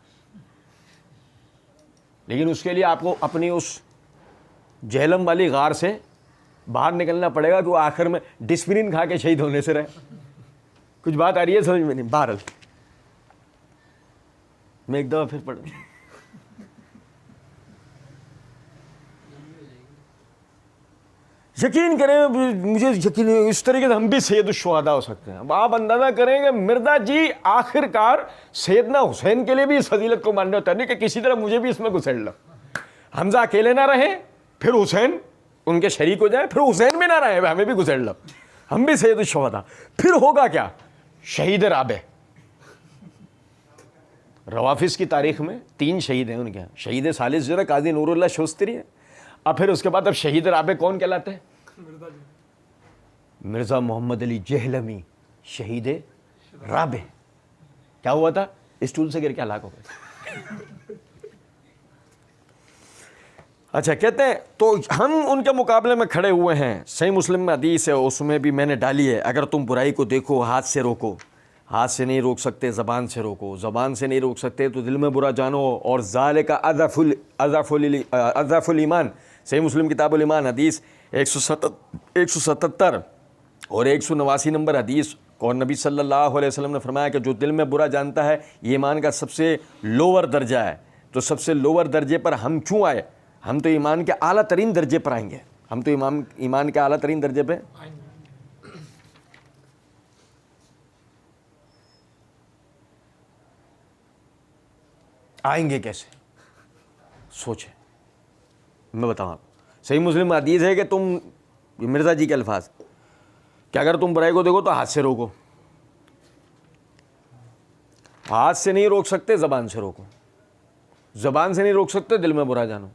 لیکن اس کے لیے آپ کو اپنی اس جہلم والی غار سے باہر نکلنا پڑے گا کہ وہ آخر میں ڈسپرین کھا کے شہید ہونے سے رہے. کچھ بات آ رہی ہے سمجھ میں نہیں؟ بہرحال میں ایک دفعہ پھر پڑھوں. یقین کریں، مجھے یقین اس طریقے سے ہم بھی سید الشہداء ہو سکتے ہیں. اب آپ اندازہ کریں کہ مرزا جی آخر کار سیدنا حسین کے لیے بھی اس فضیلت کو ماننے ہوتا ہے، نہیں کہ کسی طرح مجھے بھی اس میں گھسیڑ لو. حمزہ اکیلے نہ رہیں پھر حسین ان کے شریک ہو جائے، پھر حسین بھی نہ رہے ہمیں بھی گھسیڑ لو، ہم بھی سید الشہداء. پھر ہوگا کیا؟ شہید رابع. روافظ کی تاریخ میں 3 شہید ہیں ان کے، شہید ثالث جو ہے قاضی نور اللہ شوستری ہے، اب پھر اس کے بعد اب شہید رابع کون کہلاتے ہیں؟ مرزا محمد علی جہلمی شہید رابع. کیا ہوا تھا؟ اسٹول سے گر کے ہلاک ہو گئے. اچھا کہتے ہیں تو ہم ان کے مقابلے میں کھڑے ہوئے ہیں. صحیح مسلم میں حدیث ہے، اس میں بھی میں نے ڈالی ہے، اگر تم برائی کو دیکھو ہاتھ سے روکو، ہاتھ سے نہیں روک سکتے زبان سے روکو، زبان سے نہیں روک سکتے تو دل میں برا جانو، اور ذالک اضعف الایمان. صحیح مسلم کتاب الایمان حدیث 177 اور 189 نمبر حدیث. اور نبی صلی اللہ علیہ وسلم نے فرمایا کہ جو دل میں برا جانتا ہے یہ ایمان کا سب سے لوور درجہ ہے. تو سب سے لوور درجے پر ہم کیوں آئے؟ ہم تو ایمان کے اعلیٰ ترین درجے پر آئیں گے، ہم تو ایمان کے اعلیٰ ترین درجے پہ آئیں گے کیسے؟ سوچیں. میں بتاؤں آپ، صحیح مسلم حدیث ہے کہ تم، مرزا جی کے الفاظ، کہ اگر تم برائی کو دیکھو تو ہاتھ سے روکو، ہاتھ سے نہیں روک سکتے زبان سے روکو، زبان سے نہیں روک سکتے دل میں برا جانو.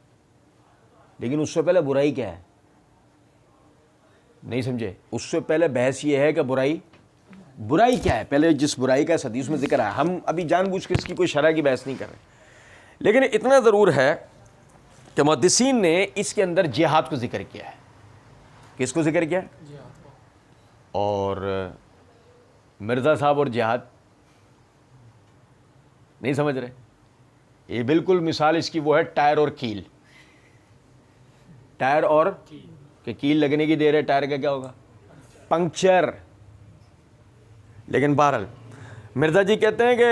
لیکن اس سے پہلے برائی کیا ہے؟ نہیں سمجھے؟ اس سے پہلے بحث یہ ہے کہ برائی کیا ہے. پہلے جس برائی کا حدیث میں ذکر ہے، ہم ابھی جان بوجھ کے اس کی کوئی شرح کی بحث نہیں کر رہے، لیکن اتنا ضرور ہے کہ محدثین نے اس کے اندر جہاد کو ذکر کیا ہے. کس کو ذکر کیا ہے؟ اور مرزا صاحب اور جہاد نہیں سمجھ رہے. یہ بالکل مثال اس کی وہ ہے ٹائر اور کیل. ٹائر اور کہ کیل لگنے کی دیر ہے، ٹائر کا کیا ہوگا؟ پنکچر. لیکن بہرحال مرزا جی کہتے ہیں کہ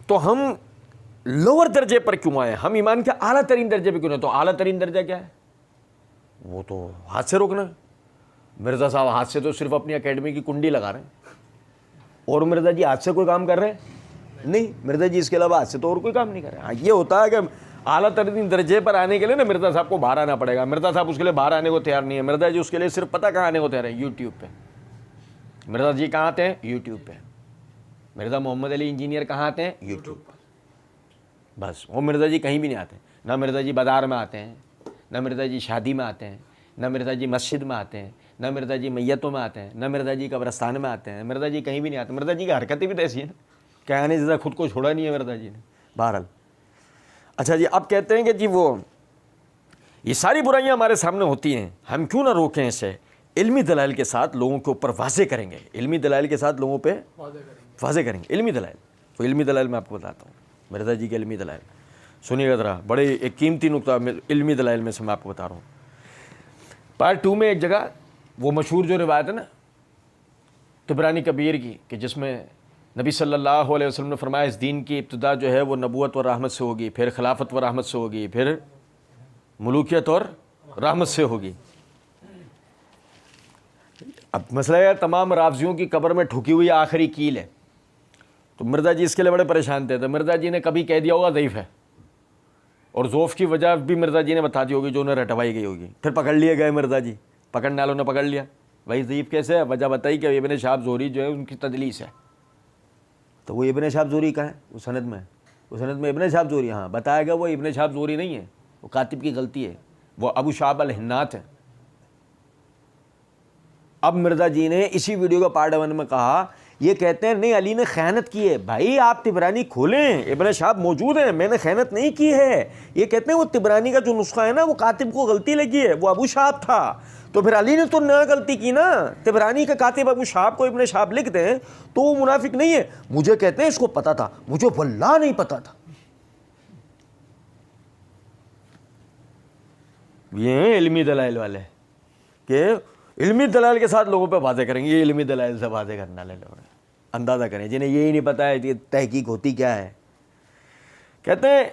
تو ہم لوور درجے پر کیوں آئے، ہم ایمان کے اعلیٰ ترین درجے پہ کیوں نہیں؟ تو اعلیٰ ترین درجہ کیا ہے؟ وہ تو ہاتھ سے روکنا ہے. مرزا صاحب ہاتھ سے تو صرف اپنی اکیڈمی کی کنڈی لگا رہے ہیں، اور مرزا جی ہاتھ سے کوئی کام کر رہے ہیں نہیں. مرزا جی اس کے علاوہ ہاتھ سے تو اور کوئی کام نہیں کر رہے. یہ ہوتا ہے کہ اعلیٰ ترین درجے پر آنے کے لیے نا مرزا صاحب کو باہر آنا پڑے گا. مرزا صاحب اس کے لیے باہر آنے کو تیار نہیں ہے. مرزا جی اس کے لیے صرف پتہ کہاں آنے کو تیار ہے؟ یوٹیوب پہ. مرزا جی کہاں آتے ہیں؟ یوٹیوب پہ. مرزا محمد علی انجینئر کہاں آتے ہیں؟ یوٹیوب پہ. بس وہ مرزا جی کہیں بھی نہیں آتے. نہ مرزا جی بازار میں آتے ہیں، نہ مرزا جی شادی میں آتے ہیں، نہ مرزا جی مسجد میں آتے ہیں، نہ مرزا جی میتوں میں آتے ہیں، نہ مرزا جی قبرستان میں آتے ہیں. مرزا جی کہیں بھی نہیں آتے. مرزا جی کی حرکتیں بھی تو ایسی ہیں نا، کہنے جیسا خود کو چھوڑا نہیں ہے مرزا جی نے. بہرحال اچھا جی، اب کہتے ہیں کہ جی وہ یہ ساری برائیاں ہمارے سامنے ہوتی ہیں، ہم کیوں نہ روکیں اسے؟ علمی دلائل کے ساتھ لوگوں کے اوپر واضح کریں گے. علمی دلائل کے ساتھ لوگوں پہ واضح کریں گے. علمی دلائل، تو علمی دلائل میں آپ کو بتاتا ہوں. مرزا جی کے علمی دلائل سنیے گا ذرا، بڑے ایک قیمتی نقطہ علمی دلائل میں سے میں آپ کو بتا رہا ہوں. پارٹ 2 میں ایک جگہ وہ مشہور جو روایت ہے نا طبرانی کبیر کی، کہ جس میں نبی صلی اللہ علیہ وسلم نے فرمایا اس دین کی ابتدا جو ہے وہ نبوت و رحمت سے ہوگی، پھر خلافت و رحمت سے ہوگی، پھر ملوکیت اور رحمت سے ہوگی. اب مسئلہ ہے تمام رافضیوں کی قبر میں ٹھکی ہوئی آخری کیل ہے. تو مرزا جی اس کے لیے بڑے پریشان تھے. تو مرزا جی نے کبھی کہہ دیا ہوگا ضعیف ہے، اور ذوف کی وجہ بھی مرزا جی نے بتا دی ہوگی جو انہیں رٹوائی گئی ہوگی. پھر پکڑ لیے گئے مرزا جی, پکڑنے والوں نے پکڑ لیا. بھائی ضعیف کیسے ہے؟ وجہ بتائی کہ ابن شہاب زہری جو ہے ان کی تدلیس ہے. تو وہ ابن شہاب زہری کا ہے اس سند میں, اس سند میں ابن شہاب زہری, ہاں بتایا گیا وہ ابن شہاب زہری نہیں ہے, وہ کاتب کی غلطی ہے, وہ ابو شہاب الحنات ہے. اب مرزا جی نے اسی ویڈیو کا پارٹ 1 میں کہا, یہ کہتے ہیں نہیں علی نے خیانت کی ہے. بھائی آپ طبرانی کھولیں, ابن شہاب موجود ہیں, میں نے خیانت نہیں کی ہے. یہ کہتے ہیں وہ طبرانی کا جو نسخہ ہے نا وہ کاتب کو غلطی لگی ہے, وہ ابو شہاب تھا. تو پھر علی نے تو نہ غلطی کی نا, طبرانی کا کاتب ابو شہاب کو ابن شہاب لکھ دیں تو وہ منافق نہیں ہے. مجھے کہتے ہیں اس کو پتا تھا, مجھے واللہ نہیں پتا تھا. یہ ہیں علمی دلائل والے کہ علمی دلائل کے ساتھ لوگوں پہ باتیں کریں گے. یہ علمی دلائل سے باتیں کرنے والے لوگ ہیں, اندازہ کریں جنہیں یہی نہیں پتا ہے کہ تحقیق ہوتی کیا ہے. کہتے ہیں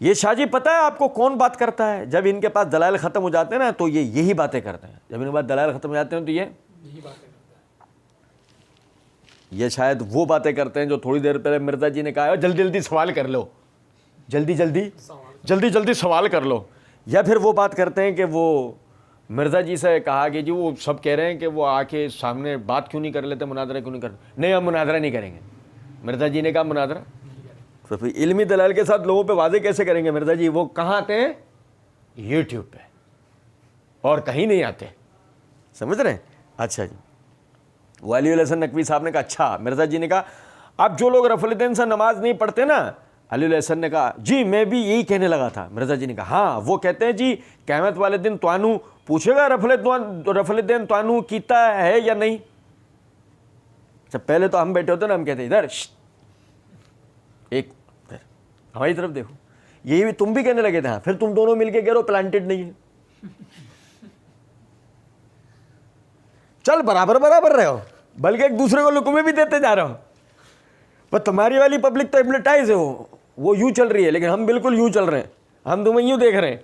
یہ شاہ جی پتہ ہے آپ کو کون بات کرتا ہے؟ جب ان کے پاس دلائل ختم ہو جاتے ہیں نا تو یہ یہی باتیں کرتے ہیں. جب ان کے پاس دلائل ختم ہو جاتے ہیں تو یہ یہی باتیں کرتے ہیں. یہ شاید وہ باتیں کرتے ہیں جو تھوڑی دیر پہلے مرزا جی نے کہا جلدی جلدی سوال کر لو, جلدی جلدی سوال کر لو. یا پھر وہ بات کرتے ہیں کہ وہ مرزا جی سے کہا کہ جی وہ سب کہہ رہے ہیں کہ وہ آ کے سامنے بات کیوں نہیں کر لیتے, مناظرہ کیوں نہیں کرتے؟ نہیں ہم مناظرہ نہیں کریں گے. مرزا جی نے کہا مناظرہ, تو پھر علمی دلائل کے ساتھ لوگوں پہ واضح کیسے کریں گے مرزا جی؟ وہ کہاں آتے ہیں؟ یوٹیوب پہ, اور کہیں نہیں آتے. سمجھ رہے ہیں؟ اچھا جی, وہ علی الحسن نقوی صاحب نے کہا اچھا. مرزا جی نے کہا اب جو لوگ رفع الدین سے نماز نہیں پڑھتے نا, علی الحسن نے کہا جی میں بھی یہی کہنے لگا تھا. مرزا جی نے کہا ہاں وہ کہتے ہیں جی قیامت والے دن توانو پوچھے گا رفع الدین توانو کیتا ہے یا نہیں. اچھا پہلے تو ہم بیٹھے ہوتے نا, ہم کہتے ہیں ادھر ایک ہماری طرف دیکھو, یہی بھی تم بھی کہنے لگے تھے. پھر تم دونوں مل کے کہہ رہو پلانٹڈ نہیں ہے. چل برابر رہے ہو, بلکہ ایک دوسرے کو لقمے بھی دیتے جا رہے ہو. پر تمہاری والی پبلک تو ہپنوٹائز ہے, وہ یوں چل رہی ہے, لیکن ہم بالکل یوں چل رہے ہیں, ہم تمہیں یوں دیکھ رہے ہیں.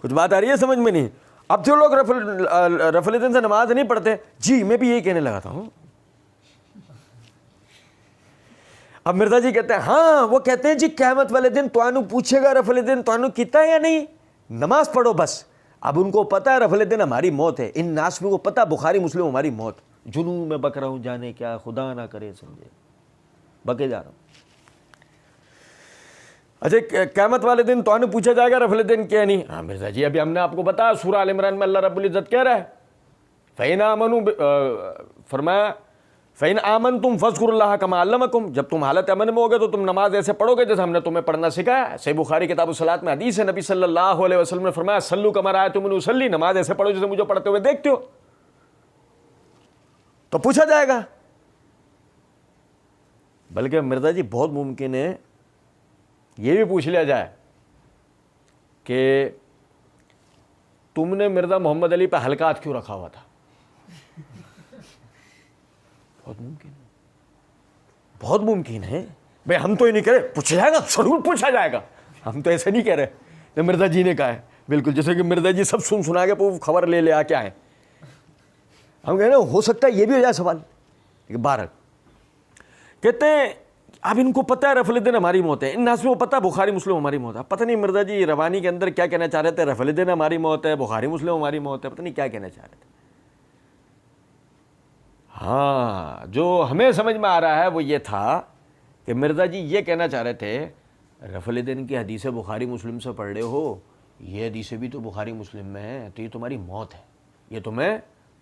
کچھ بات آ رہی ہے سمجھ میں نہیں؟ اب جو لوگ رفع الدین سے نماز نہیں پڑھتے, جی میں بھی یہی کہنے لگا تھا. اب مرزا جی کہتے ہیں ہاں وہ کہتے ہیں جی قیامت والے دن توانو پوچھے گا رفع الدین توانو کیتا ہے یا نہیں, نماز پڑھو بس. اب ان کو پتا ہے رفع الدین ہماری موت ہے, ان ناس میں کو پتا بخاری مسلم ہماری موت. جنوں میں بک رہا ہوں جانے کیا, خدا نہ کرے سمجھے, بکے جا رہا ہوں. اچھا قیامت والے دن توانو پوچھا جائے گا رفع الدین کیا نہیں؟ ہاں مرزا جی ابھی ہم نے آپ کو بتایا سورہ آل عمران میں اللہ رب العزت کہہ رہا ہے فَإِنْ آمَنُوا, فرمایا فَإِنْ آمَنْتُمْ فَاذْكُرُوا اللَّهَ كَمَا عَلَّمَكُمْ, جب تم حالت امن میں ہوگے تو تم نماز ایسے پڑھو گے جیسے ہم نے تمہیں پڑھنا سکھایا. صحیح بخاری کتاب الصلاۃ میں حدیث ہے, نبی صلی اللہ علیہ وسلم نے فرمایا صلوا کما رأیتمونی اصلی, نماز ایسے پڑھو جیسے مجھے پڑھتے ہوئے دیکھتے ہو. تو پوچھا جائے گا. بلکہ مرزا جی بہت ممکن ہے یہ بھی پوچھ لیا جائے کہ تم نے مرزا محمد علی پہ حلقات کیوں رکھا ہوا تھا. بہت ممکن ہے, بہت ممکن ہے. بھائی ہم تو یہ نہیں کہہ رہے, پوچھا جائے گا, ضرور پوچھا جائے گا. ہم تو ایسے نہیں کہہ رہے کہ مرزا جی نے کہا ہے, بالکل جیسے کہ مرزا جی سب سنا کے خبر لے لے آ کے آئے. ہم کہہ رہے ہیں ہو سکتا ہے یہ بھی ہو جائے سوال. بہرحال کہتے ہیں اب ان کو پتہ ہے رفع الدین ہماری موت ہے, ان ناس میں وہ پتہ ہے بخاری مسلم ہماری موت ہے. پتہ نہیں مرزا جی روانی کے اندر کیا کہنا چاہ رہے تھے, رفع الدین ہماری موت ہے, بخاری مسلم ہماری موت ہے, پتہ نہیں کیا کہنا چاہ رہے تھے. ہاں جو ہمیں سمجھ میں آ رہا ہے وہ یہ تھا کہ مرزا جی یہ کہنا چاہ رہے تھے رفع الدین کی حدیثیں بخاری مسلم سے پڑھ رہے ہو, یہ حدیثیں بھی تو بخاری مسلم میں ہیں, تو یہ تمہاری موت ہے, یہ تمہیں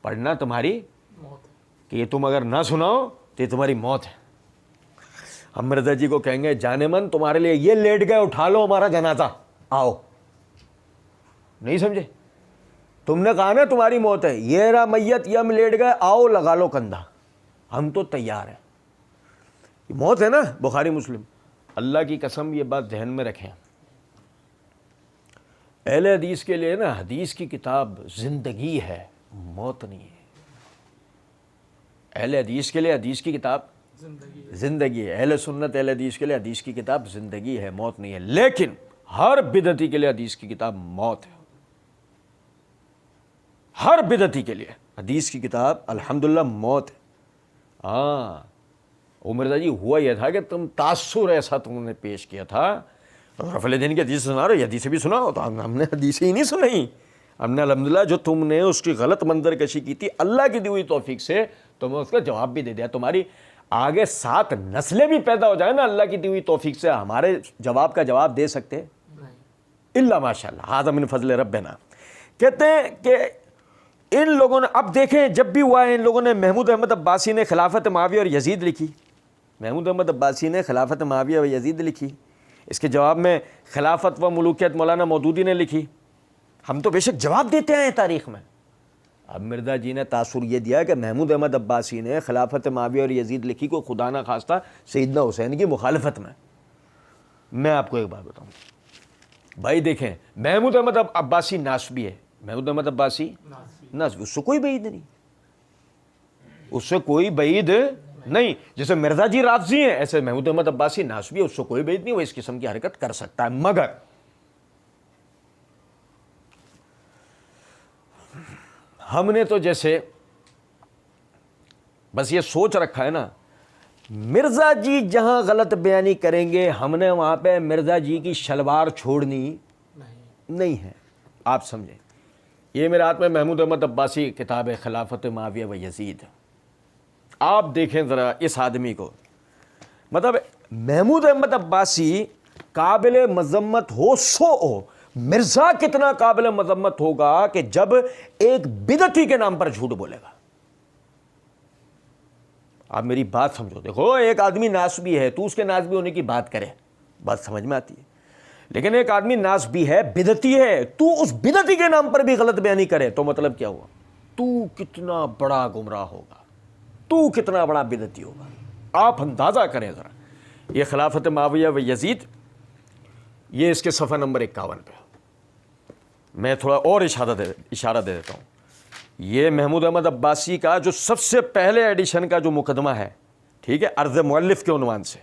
پڑھنا تمہاری موت ہے, کہ یہ تم اگر نہ سناؤ تو یہ تمہاری موت ہے. ہم مرزا جی کو کہیں گے جانے من تمہارے لیے یہ لیٹ گئے, اٹھا لو ہمارا جنازہ, آؤ. نہیں سمجھے؟ تم نے کہا نا تمہاری موت ہے, یہ رہا میت, یہ ہم لیٹ گئے, آؤ لگا لو کندھا, ہم تو تیار ہیں. موت ہے نا بخاری مسلم. اللہ کی قسم یہ بات ذہن میں رکھیں, اہل حدیث کے لیے نا حدیث کی کتاب زندگی ہے, موت نہیں ہے. اہل حدیث کے لیے حدیث کی کتاب زندگی ہے. اہل سنت اہل حدیث کے لیے حدیث کی کتاب زندگی ہے, موت نہیں ہے. لیکن ہر بدعتی کے لیے حدیث کی کتاب موت ہے. ہر بدعتی کے لیے حدیث کی کتاب الحمدللہ موت ہے. ہاں وہ مرزا جی ہوا یہ تھا کہ تم تاثر ایسا تم نے پیش کیا تھا, رفع دین کی حدیث سنا رہے ہو، حدیث بھی سنا ہو، تو ہم نے حدیث ہی نہیں سنائی. ہم نے الحمدللہ جو تم نے اس کی غلط منظر کشی کی تھی اللہ کی دی ہوئی توفیق سے تمہیں اس کا جواب بھی دے دیا. تمہاری آگے 7 نسلیں بھی پیدا ہو جائیں نا اللہ کی دی ہوئی توفیق سے، ہمارے جواب کا جواب دے سکتے الا ماشاء اللہ. ھذا من فضل ربنا. کہتے ہیں کہ ان لوگوں نے، اب دیکھیں جب بھی ہوا ہے ان لوگوں نے، محمود احمد عباسی نے خلافت معاویہ اور یزید لکھی. محمود احمد عباسی نے خلافت معاویہ اور یزید لکھی. اس کے جواب میں خلافت و ملوکیت مولانا مودودی نے لکھی. ہم تو بے شک جواب دیتے ہیں تاریخ میں. اب مرزا جی نے تاثر یہ دیا کہ محمود احمد عباسی نے خلافت معاویہ اور یزید لکھی، کو خدا نہ خواستہ سیدنا حسین کی مخالفت میں. میں آپ کو ایک بات بتاؤں بھائی، دیکھیں محمود احمد عباسی ناسبی ہے. محمود احمد عباسی ناسبی، اس سے کوئی بعید نہیں، اس سے کوئی بعید نہیں. جیسے مرزا جی رافضی ہیں ایسے محمود احمد عباسی ناسبی ہے، اس سے کوئی بعید نہیں، وہ اس قسم کی حرکت کر سکتا ہے. مگر ہم نے تو جیسے بس یہ سوچ رکھا ہے نا، مرزا جی جہاں غلط بیانی کریں گے ہم نے وہاں پہ مرزا جی کی شلوار چھوڑنی نہیں ہے. آپ سمجھیں، یہ میرے ہاتھ میں محمود احمد عباسی کتاب ہے خلافت معاویہ و یزید. آپ دیکھیں ذرا اس آدمی کو، مطلب محمود احمد عباسی قابل مذمت ہو سو ہو، مرزا کتنا قابل مذمت ہوگا کہ جب ایک بدعتی کے نام پر جھوٹ بولے گا. آپ میری بات سمجھو، دیکھو ایک آدمی ناسبی ہے، تو اس کے ناسبی ہونے کی بات کرے، بات سمجھ میں آتی ہے. لیکن ایک آدمی ناسبی ہے، بدعتی ہے، تو اس بدعتی کے نام پر بھی غلط بیانی کرے تو مطلب کیا ہوا؟ تو کتنا بڑا گمراہ ہوگا، تو کتنا بڑا بدعتی ہوگا. آپ اندازہ کریں ذرا. یہ خلافت معاویہ و یزید، یہ اس کے صفحہ نمبر 51 پہ. میں تھوڑا اور اشارہ دے دیتا ہوں. یہ محمود احمد عباسی کا جو سب سے پہلے ایڈیشن کا جو مقدمہ ہے، ٹھیک ہے، عرض مؤلف کے عنوان سے،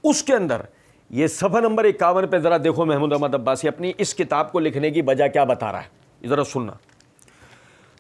اس کے اندر یہ صفحہ نمبر 51 پہ ذرا دیکھو محمود احمد عباسی اپنی اس کتاب کو لکھنے کی وجہ کیا بتا رہا ہے، ذرا سننا.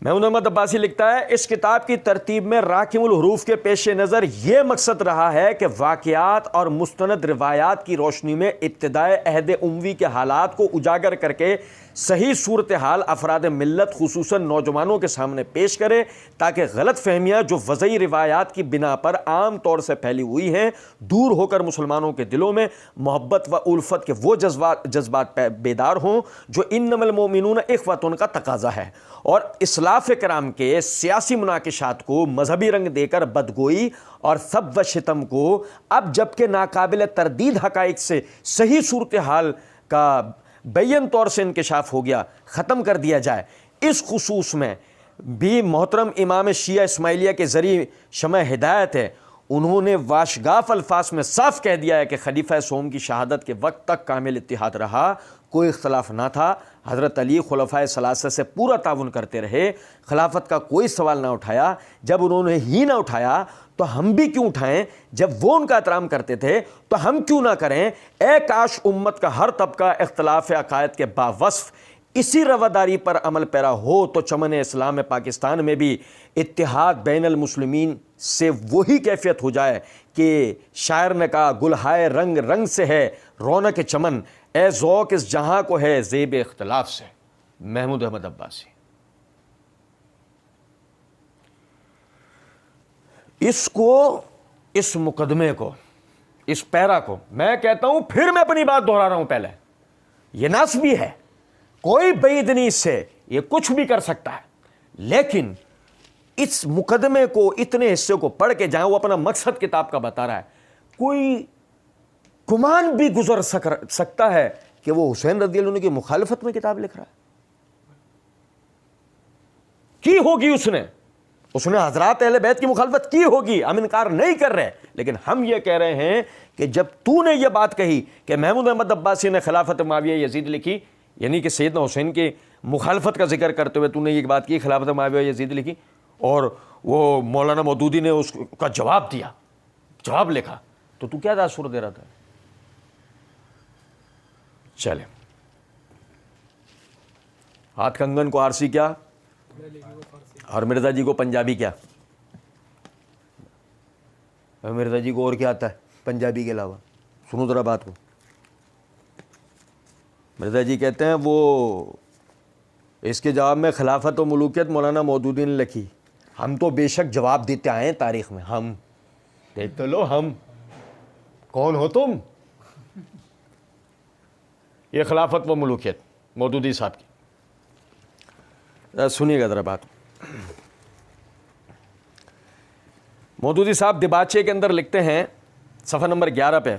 محمود احمد عباسی لکھتا ہے، اس کتاب کی ترتیب میں راکم الحروف کے پیش نظر یہ مقصد رہا ہے کہ واقعات اور مستند روایات کی روشنی میں ابتدائے عہد اموی کے حالات کو اجاگر کر کے صحیح صورتحال افراد ملت خصوصاً نوجوانوں کے سامنے پیش کرے، تاکہ غلط فہمیاں جو وضعی روایات کی بنا پر عام طور سے پھیلی ہوئی ہیں دور ہو کر مسلمانوں کے دلوں میں محبت و الفت کے وہ جذبات بیدار ہوں جو انما المؤمنون اخوۃ کا تقاضا ہے، اور اسلاف کرام کے سیاسی مناقشات کو مذہبی رنگ دے کر بدگوئی اور سب و شتم کو اب جبکہ ناقابل تردید حقائق سے صحیح صورتحال کا بین طور سے انکشاف ہو گیا ختم کر دیا جائے. اس خصوص میں بھی محترم امام شیعہ اسماعیلیہ کے ذریعے شمع ہدایت ہے. انہوں نے واشگاف الفاظ میں صاف کہہ دیا ہے کہ خلیفہ سوم کی شہادت کے وقت تک کامل اتحاد رہا، کوئی اختلاف نہ تھا. حضرت علی خلفائے ثلاثہ سے پورا تعاون کرتے رہے، خلافت کا کوئی سوال نہ اٹھایا. جب انہوں نے ہی نہ اٹھایا تو ہم بھی کیوں اٹھائیں؟ جب وہ ان کا احترام کرتے تھے تو ہم کیوں نہ کریں؟ اے کاش امت کا ہر طبقہ اختلاف عقائد کے باوصف اسی رواداری پر عمل پیرا ہو تو چمن اسلام پاکستان میں بھی اتحاد بین المسلمین سے وہی کیفیت ہو جائے کہ شاعر نے کہا، گلہائے رنگ رنگ سے ہے رونق چمن، اے ذوق اس جہاں کو ہے زیب اختلاف سے. محمود احمد عباسی. اس کو، اس مقدمے کو، اس پیرا کو میں کہتا ہوں، پھر میں اپنی بات دہرا رہا ہوں، پہلے یہ ناسبی ہے، کوئی بعید نہیں اس سے، یہ کچھ بھی کر سکتا ہے. لیکن اس مقدمے کو، اتنے حصے کو پڑھ کے جہاں وہ اپنا مقصد کتاب کا بتا رہا ہے، کوئی گمان بھی گزر سکتا ہے کہ وہ حسین رضی اللہ عنہ کی مخالفت میں کتاب لکھ رہا ہے. کی ہوگی اس نے حضرات اہل بیت کی مخالفت کی ہوگی، ہم انکار نہیں کر رہے. لیکن ہم یہ کہہ رہے ہیں کہ جب تو نے یہ بات کہی کہ محمود احمد عباسی نے خلافت معاویہ یزید لکھی، یعنی کہ سیدنا حسین کی مخالفت کا ذکر کرتے ہوئے تو نے یہ بات کی خلافت معاویہ یزید لکھی، اور وہ مولانا مودودی نے اس کا جواب دیا، جواب لکھا، تو کیا تاثر دے رہا تھا؟ چلے، ہاتھ کنگن کو آرسی کیا اور مرزا جی کو پنجابی کیا؟ مرزا جی کو اور کیا آتا ہے پنجابی کے علاوہ؟ سنو ذرا بات کو. مرزا جی کہتے ہیں وہ اس کے جواب میں خلافت و ملوکیت مولانا مودودی نے لکھی. ہم تو بے شک جواب دیتے آئے ہیں تاریخ میں. ہم دیکھ تو لو, ہم کون ہو تم؟ یہ خلافت و ملوکیت مودودی صاحب کی. سنیے گا ذرا بات. مودودی صاحب دباچے کے اندر لکھتے ہیں صفحہ نمبر 11 پہ,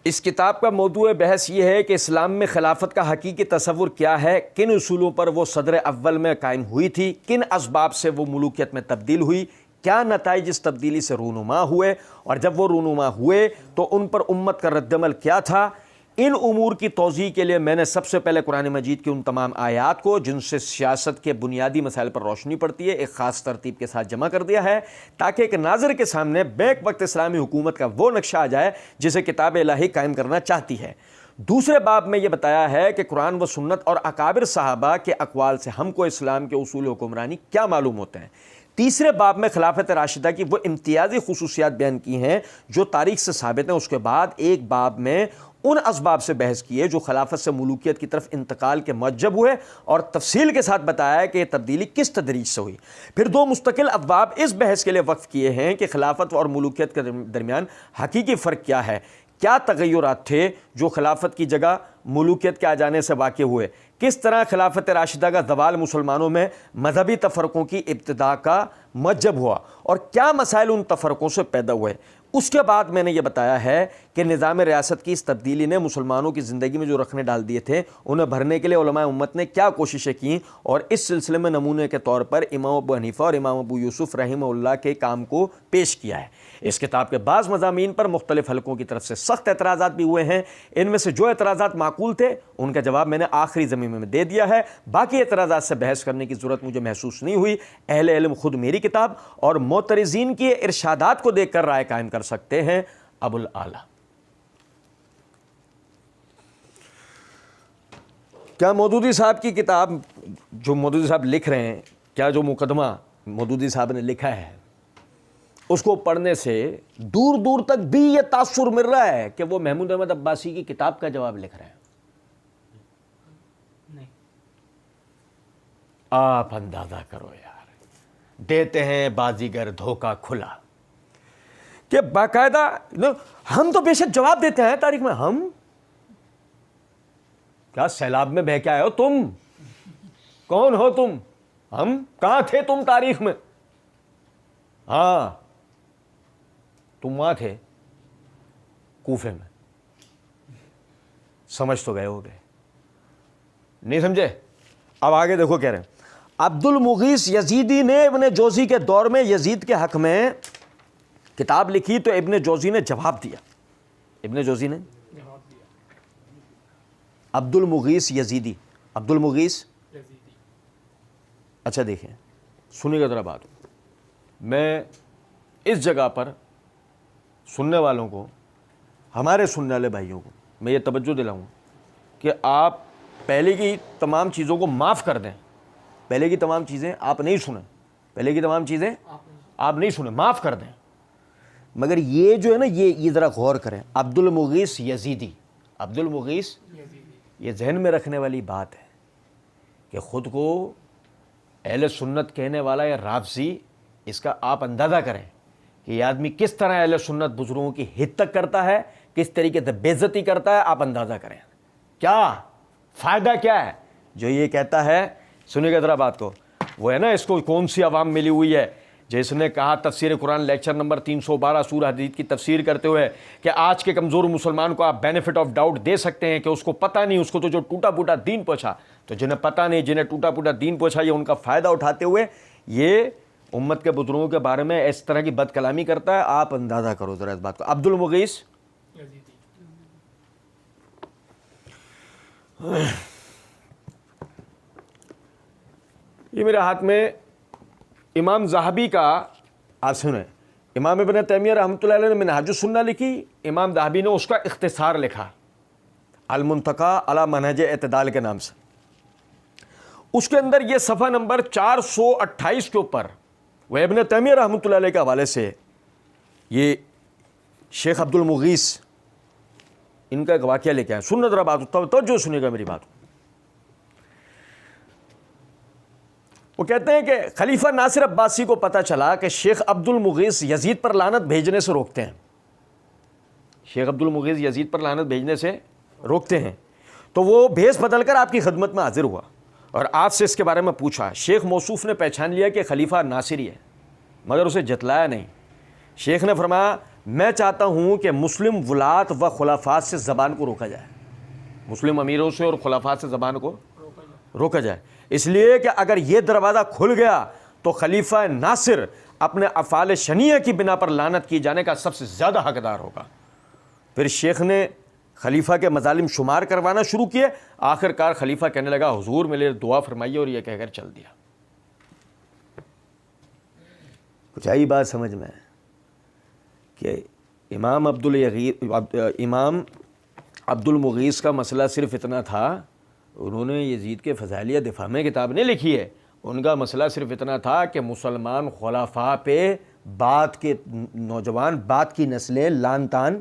اس کتاب کا موضوع بحث یہ ہے کہ اسلام میں خلافت کا حقیقی تصور کیا ہے, کن اصولوں پر وہ صدر اول میں قائم ہوئی تھی, کن اسباب سے وہ ملوکیت میں تبدیل ہوئی, کیا نتائج اس تبدیلی سے رونما ہوئے, اور جب وہ رونما ہوئے تو ان پر امت کا رد عمل کیا تھا. ان امور کی توضیح کے لیے میں نے سب سے پہلے قرآن مجید کی ان تمام آیات کو جن سے سیاست کے بنیادی مسائل پر روشنی پڑتی ہے ایک خاص ترتیب کے ساتھ جمع کر دیا ہے, تاکہ ایک ناظر کے سامنے بیک وقت اسلامی حکومت کا وہ نقشہ آ جائے جسے کتاب الہی قائم کرنا چاہتی ہے. دوسرے باب میں یہ بتایا ہے کہ قرآن و سنت اور اکابر صحابہ کے اقوال سے ہم کو اسلام کے اصول حکمرانی کیا معلوم ہوتے ہیں. تیسرے باب میں خلافت راشدہ کی وہ امتیازی خصوصیات بیان کی ہیں جو تاریخ سے ثابت ہیں. اس کے بعد ایک باب میں ان اسباب سے بحث کیے جو خلافت سے ملوکیت کی طرف انتقال کے موجب ہوئے, اور تفصیل کے ساتھ بتایا کہ یہ تبدیلی کس تدریج سے ہوئی. پھر 2 مستقل ابواب اس بحث کے لیے وقف کیے ہیں کہ خلافت اور ملوکیت کے درمیان حقیقی فرق کیا ہے, کیا تغیرات تھے جو خلافت کی جگہ ملوکیت کے آ جانے سے واقع ہوئے, کس طرح خلافت راشدہ کا زوال مسلمانوں میں مذہبی تفرقوں کی ابتدا کا موجب ہوا, اور کیا مسائل ان تفرقوں سے پیدا ہوئے. اس کے بعد میں نے یہ بتایا ہے کہ نظام ریاست کی اس تبدیلی نے مسلمانوں کی زندگی میں جو رخنے ڈال دیے تھے انہیں بھرنے کے لیے علماء امت نے کیا کوششیں کیں, اور اس سلسلے میں نمونے کے طور پر امام ابو حنیفہ اور امام ابو یوسف رحمہ اللہ کے کام کو پیش کیا ہے. اس کتاب کے بعض مضامین پر مختلف حلقوں کی طرف سے سخت اعتراضات بھی ہوئے ہیں. ان میں سے جو اعتراضات معقول تھے ان کا جواب میں نے آخری زمین میں دے دیا ہے. باقی اعتراضات سے بحث کرنے کی ضرورت مجھے محسوس نہیں ہوئی. اہل علم خود میری کتاب اور معترضین کی ارشادات کو دیکھ کر رائے قائم کر سکتے ہیں. ابو الاعلی. کیا مودودی صاحب کی کتاب جو مودودی صاحب لکھ رہے ہیں, کیا جو مقدمہ مودودی صاحب نے لکھا ہے اس کو پڑھنے سے دور دور تک بھی یہ تاثر مل رہا ہے کہ وہ محمود احمد عباسی کی کتاب کا جواب لکھ رہے ہیں؟ نہیں. آپ اندازہ کرو یار, دیتے ہیں بازیگر دھوکہ کھلا کہ باقاعدہ ہم تو بے شک جواب دیتے ہیں تاریخ میں. ہم کیا سیلاب میں بہ کے آئے ہو تم؟ کون ہو تم؟ ہم کہاں تھے تم تاریخ میں؟ ہاں تم وہاں تھے کوفے میں. سمجھ تو گئے ہو گئے, نہیں سمجھے؟ اب آگے دیکھو کہہ رہے ہیں عبد المغیث یزیدی نے ابن جوزی کے دور میں یزید کے حق میں کتاب لکھی تو ابن جوزی نے جواب دیا. ابن جوزی نے عبد المغیث یزیدی, عبد المغیث یزیدی. اچھا دیکھیں, سنیے گا ذرا بات. میں اس جگہ پر سننے والوں کو, ہمارے سننے والے بھائیوں کو میں یہ توجہ دلاؤں کہ آپ پہلے کی تمام چیزوں کو معاف کر دیں. پہلے کی تمام چیزیں آپ نہیں سنیں, پہلے کی تمام چیزیں آپ نہیں سنیں, معاف کر دیں. مگر یہ جو ہے نا, یہ ذرا غور کریں. عبد المغیث یزیدی, عبد المغیث, یہ ذہن میں رکھنے والی بات ہے کہ خود کو اہل سنت کہنے والا یا رافضی, اس کا آپ اندازہ کریں کہ یہ آدمی کس طرح اہل سنت بزرگوں کی حد تک کرتا ہے, کس طریقے سے بے عزتی کرتا ہے. آپ اندازہ کریں کیا فائدہ کیا ہے جو یہ کہتا ہے. سنیے گا ذرا بات کو. وہ ہے نا, اس کو کون سی عوام ملی ہوئی ہے جس نے کہا تفسیر قرآن لیکچر نمبر 312 سورہ حدید کی تفسیر کرتے ہوئے کہ آج کے کمزور مسلمان کو آپ بینیفٹ آف ڈاؤٹ دے سکتے ہیں کہ اس کو پتہ نہیں, اس کو تو جو ٹوٹا پھوٹا دین پوچھا, تو جنہیں پتہ نہیں, جنہیں ٹوٹا پھوٹا دین پوچھا, یہ ان کا فائدہ اٹھاتے ہوئے یہ امت کے بزرگوں کے بارے میں اس طرح کی بد کلامی کرتا ہے. آپ اندازہ کرو ذرا اس بات کو. عبد المغیث یہ میرے ہاتھ میں امام ذہبی کا, آپ سنیں, امام ابن تیمیہ رحمۃ اللہ علیہ نے منہاج السنہ لکھی, امام ذہبی نے اس کا اختصار لکھا المنتقی علی منہج اعتدال کے نام سے. اس کے اندر یہ صفحہ نمبر 428 کے اوپر وہ ابن تیمیہ رحمۃ اللہ علیہ کے حوالے سے یہ شیخ عبد المغیث ان کا ایک واقعہ لے کے آئے. سننا ذرا بات, توجہ سنیے گا میری بات. وہ کہتے ہیں کہ خلیفہ ناصر عباسی کو پتہ چلا کہ شیخ عبد المغیث یزید پر لعنت بھیجنے سے روکتے ہیں. شیخ عبد المغیث یزید پر لعنت بھیجنے سے روکتے ہیں. تو وہ بھیس بدل کر آپ کی خدمت میں حاضر ہوا اور آپ سے اس کے بارے میں پوچھا. شیخ موصوف نے پہچان لیا کہ خلیفہ ناصری ہے مگر اسے جتلایا نہیں. شیخ نے فرمایا میں چاہتا ہوں کہ مسلم ولاة و خلفاء سے زبان کو روکا جائے, مسلم امیروں سے اور خلفاء سے زبان کو روکا جائے, اس لیے کہ اگر یہ دروازہ کھل گیا تو خلیفہ ناصر اپنے افعال شنیعہ کی بنا پر لعنت کی جانے کا سب سے زیادہ حقدار ہوگا. پھر شیخ نے خلیفہ کے مظالم شمار کروانا شروع کیے. آخر کار خلیفہ کہنے لگا حضور میرے لیے دعا فرمائیے, اور یہ کہہ کر چل دیا. کچھ آئی بات سمجھ میں کہ امام عبد المغیث کا مسئلہ صرف اتنا تھا, انہوں نے یزید کے فضائلیہ دفاع میں کتاب نہیں لکھی ہے, ان کا مسئلہ صرف اتنا تھا کہ مسلمان خلفاء پہ بعد کے نوجوان بعد کی نسلیں لعن طعن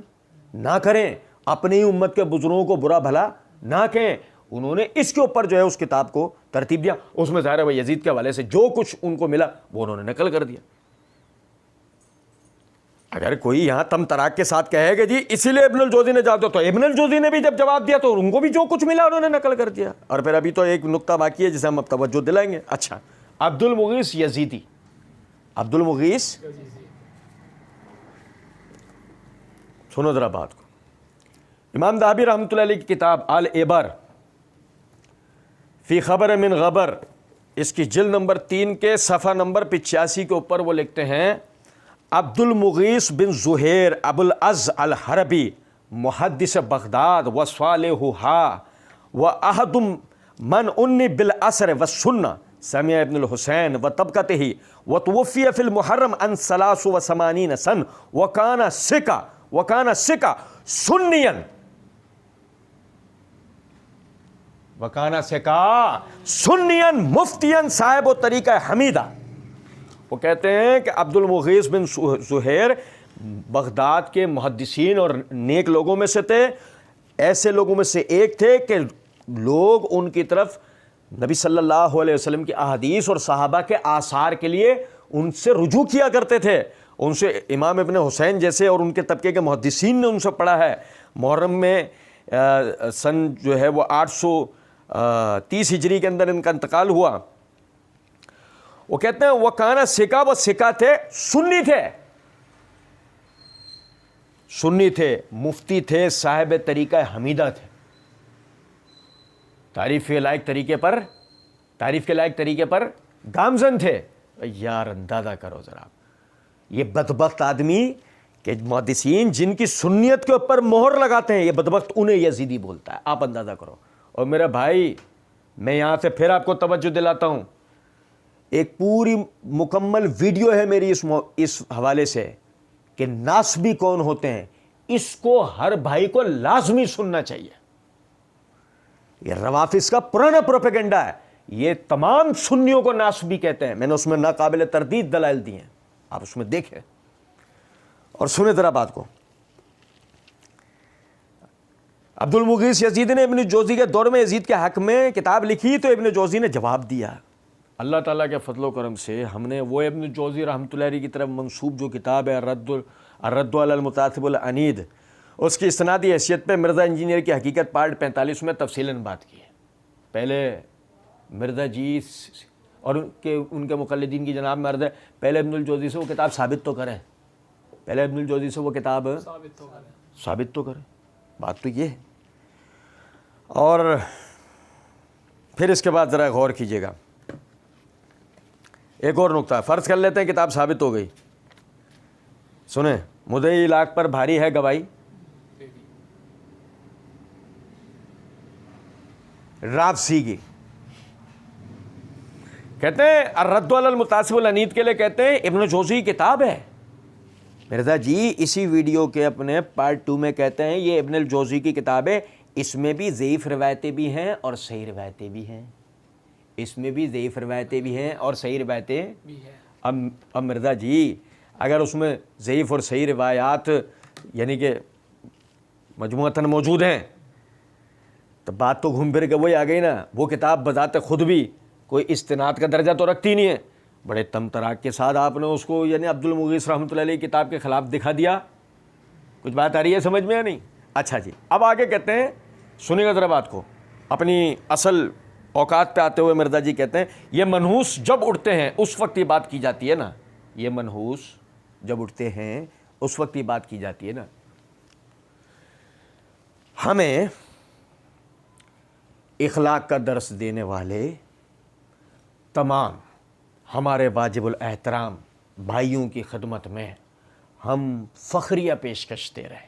نہ کریں, اپنی امت کے بزرگوں کو برا بھلا نہ کہیں. انہوں نے اس کے اوپر جو ہے اس کتاب کو ترتیب دیا. اس میں ظاہر ہے وہ یزید کے حوالے سے جو کچھ ان کو ملا وہ انہوں نے نقل کر دیا. اگر کوئی یہاں تم تراک کے ساتھ کہے کہ جی اسی لیے ابن الجوزی نے جواب دیا, تو ابن الجوزی نے بھی جب جواب دیا تو ان کو بھی جو کچھ ملا انہوں نے نقل کر دیا. اور پھر ابھی تو ایک نقطہ باقی ہے جسے ہم اب توجہ دلائیں گے. اچھا, عبد المغیث یزیدی, عبد المغیث, سنو ذرا بات کو. امام ذہبی رحمۃ اللہ علیہ کی کتاب العبر فی خبر من غبر, اس کی جلد نمبر 3 کے صفحہ نمبر 85 کے اوپر وہ لکھتے ہیں عبد المغیث بن زہیر ابو العز الحربی محدث بغداد و صالحھا و احد من انی بالعصر والسنہ سمع ابن الحسین و طبقتہ و توفی فی المحرم عن 83 سن وکان سکہ سنیا مفتیا صاحب و طریقہ حمیدہ. وہ کہتے ہیں کہ عبد المغیث بن زہیر بغداد کے محدثین اور نیک لوگوں میں سے تھے. ایسے لوگوں میں سے ایک تھے کہ لوگ ان کی طرف نبی صلی اللہ علیہ وسلم کی احادیث اور صحابہ کے آثار کے لیے ان سے رجوع کیا کرتے تھے. ان سے امام ابن حسین جیسے اور ان کے طبقے کے محدثین نے ان سے پڑھا ہے. محرم میں سن جو ہے وہ 830 ہجری کے اندر ان کا انتقال ہوا. وہ کہتے ہیں وہ کانا سکا, وہ سکا تھے, سنی تھے, مفتی تھے, صاحب طریقہ حمیدہ تھے, تعریف کے لائق طریقے پر گامزن تھے. یار اندازہ کرو ذرا, یہ بدبخت آدمی کہ محدثین جن کی سنیت کے اوپر مہر لگاتے ہیں, یہ بدبخت انہیں یزیدی بولتا ہے. آپ اندازہ کرو. اور میرے بھائی میں یہاں سے پھر آپ کو توجہ دلاتا ہوں, ایک پوری مکمل ویڈیو ہے میری اس حوالے سے کہ ناسبی کون ہوتے ہیں. اس کو ہر بھائی کو لازمی سننا چاہیے. یہ روافظ کا پرانا پروپیگنڈا ہے. یہ تمام سنیوں کو ناسبی کہتے ہیں. میں نے اس میں ناقابل تردید دلائل دی ہیں, آپ اس میں دیکھیں اور سنیں ذرا بات کو. عبد المغیث یزیدی نے ابن جوزی کے دور میں یزید کے حق میں کتاب لکھی تو ابن جوزی نے جواب دیا. اللہ تعالیٰ کے فضل و کرم سے ہم نے وہ ابن جوزی رحمۃ اللہ علیہ کی طرف منسوب جو کتاب ہے الرد علی المتعصب العنید, اس کی اسنادی حیثیت پہ مرزا انجینئر کی حقیقت پارٹ 45 میں تفصیلاً بات کی ہے. پہلے مرزا جی اور ان کے مقلدین کی جناب میں عرض ہے, پہلے ابن الجوزی سے وہ کتاب ثابت تو کریں, پہلے ابن الجوزی سے وہ کتاب ثابت تو کریں. بات تو یہ ہے. اور پھر اس کے بعد ذرا غور کیجیے گا. ایک اور نقطہ, فرض کر لیتے ہیں کتاب ثابت ہو گئی. سنیں, مدعی لاکھ پر بھاری ہے گواہی, رابسی کی. کہتے ہیں الرد علی المتعصب العنید کے لیے کہتے ہیں ابن جوزی کتاب ہے. مرزا جی اسی ویڈیو کے اپنے پارٹ 2 میں کہتے ہیں یہ ابن الجوزی کی کتاب ہے, اس میں بھی ضعیف روایتیں بھی ہیں اور صحیح روایتیں بھی ہیں. اس میں بھی ضعیف روایتیں بھی ہیں اور صحیح روایتیں بھی ہیں. اب مرزا جی اگر اس میں ضعیف اور صحیح روایات یعنی کہ مجموعتاً موجود ہیں. تو بات تو گھوم پھر کے وہی آ گئی نا. وہ کتاب بذات خود بھی کوئی استناد کا درجہ تو رکھتی نہیں ہے. بڑے تم تراک کے ساتھ آپ نے اس کو یعنی عبد المغیث رحمۃ اللہ علیہ کتاب کے خلاف دکھا دیا. کچھ بات آ رہی ہے سمجھ میں یا نہیں؟ اچھا جی، اب آگے کہتے ہیں، سنیے گا ذرا بات کو. اپنی اصل اوقات پہ آتے ہوئے مرزا جی کہتے ہیں یہ منحوس جب اٹھتے ہیں اس وقت یہ بات کی جاتی ہے نا. یہ منحوس جب اٹھتے ہیں اس وقت یہ بات کی جاتی ہے نا. ہمیں اخلاق کا درس دینے والے تمام ہمارے واجب الاحترام بھائیوں کی خدمت میں ہم فخریہ پیشکش دے رہے ہیں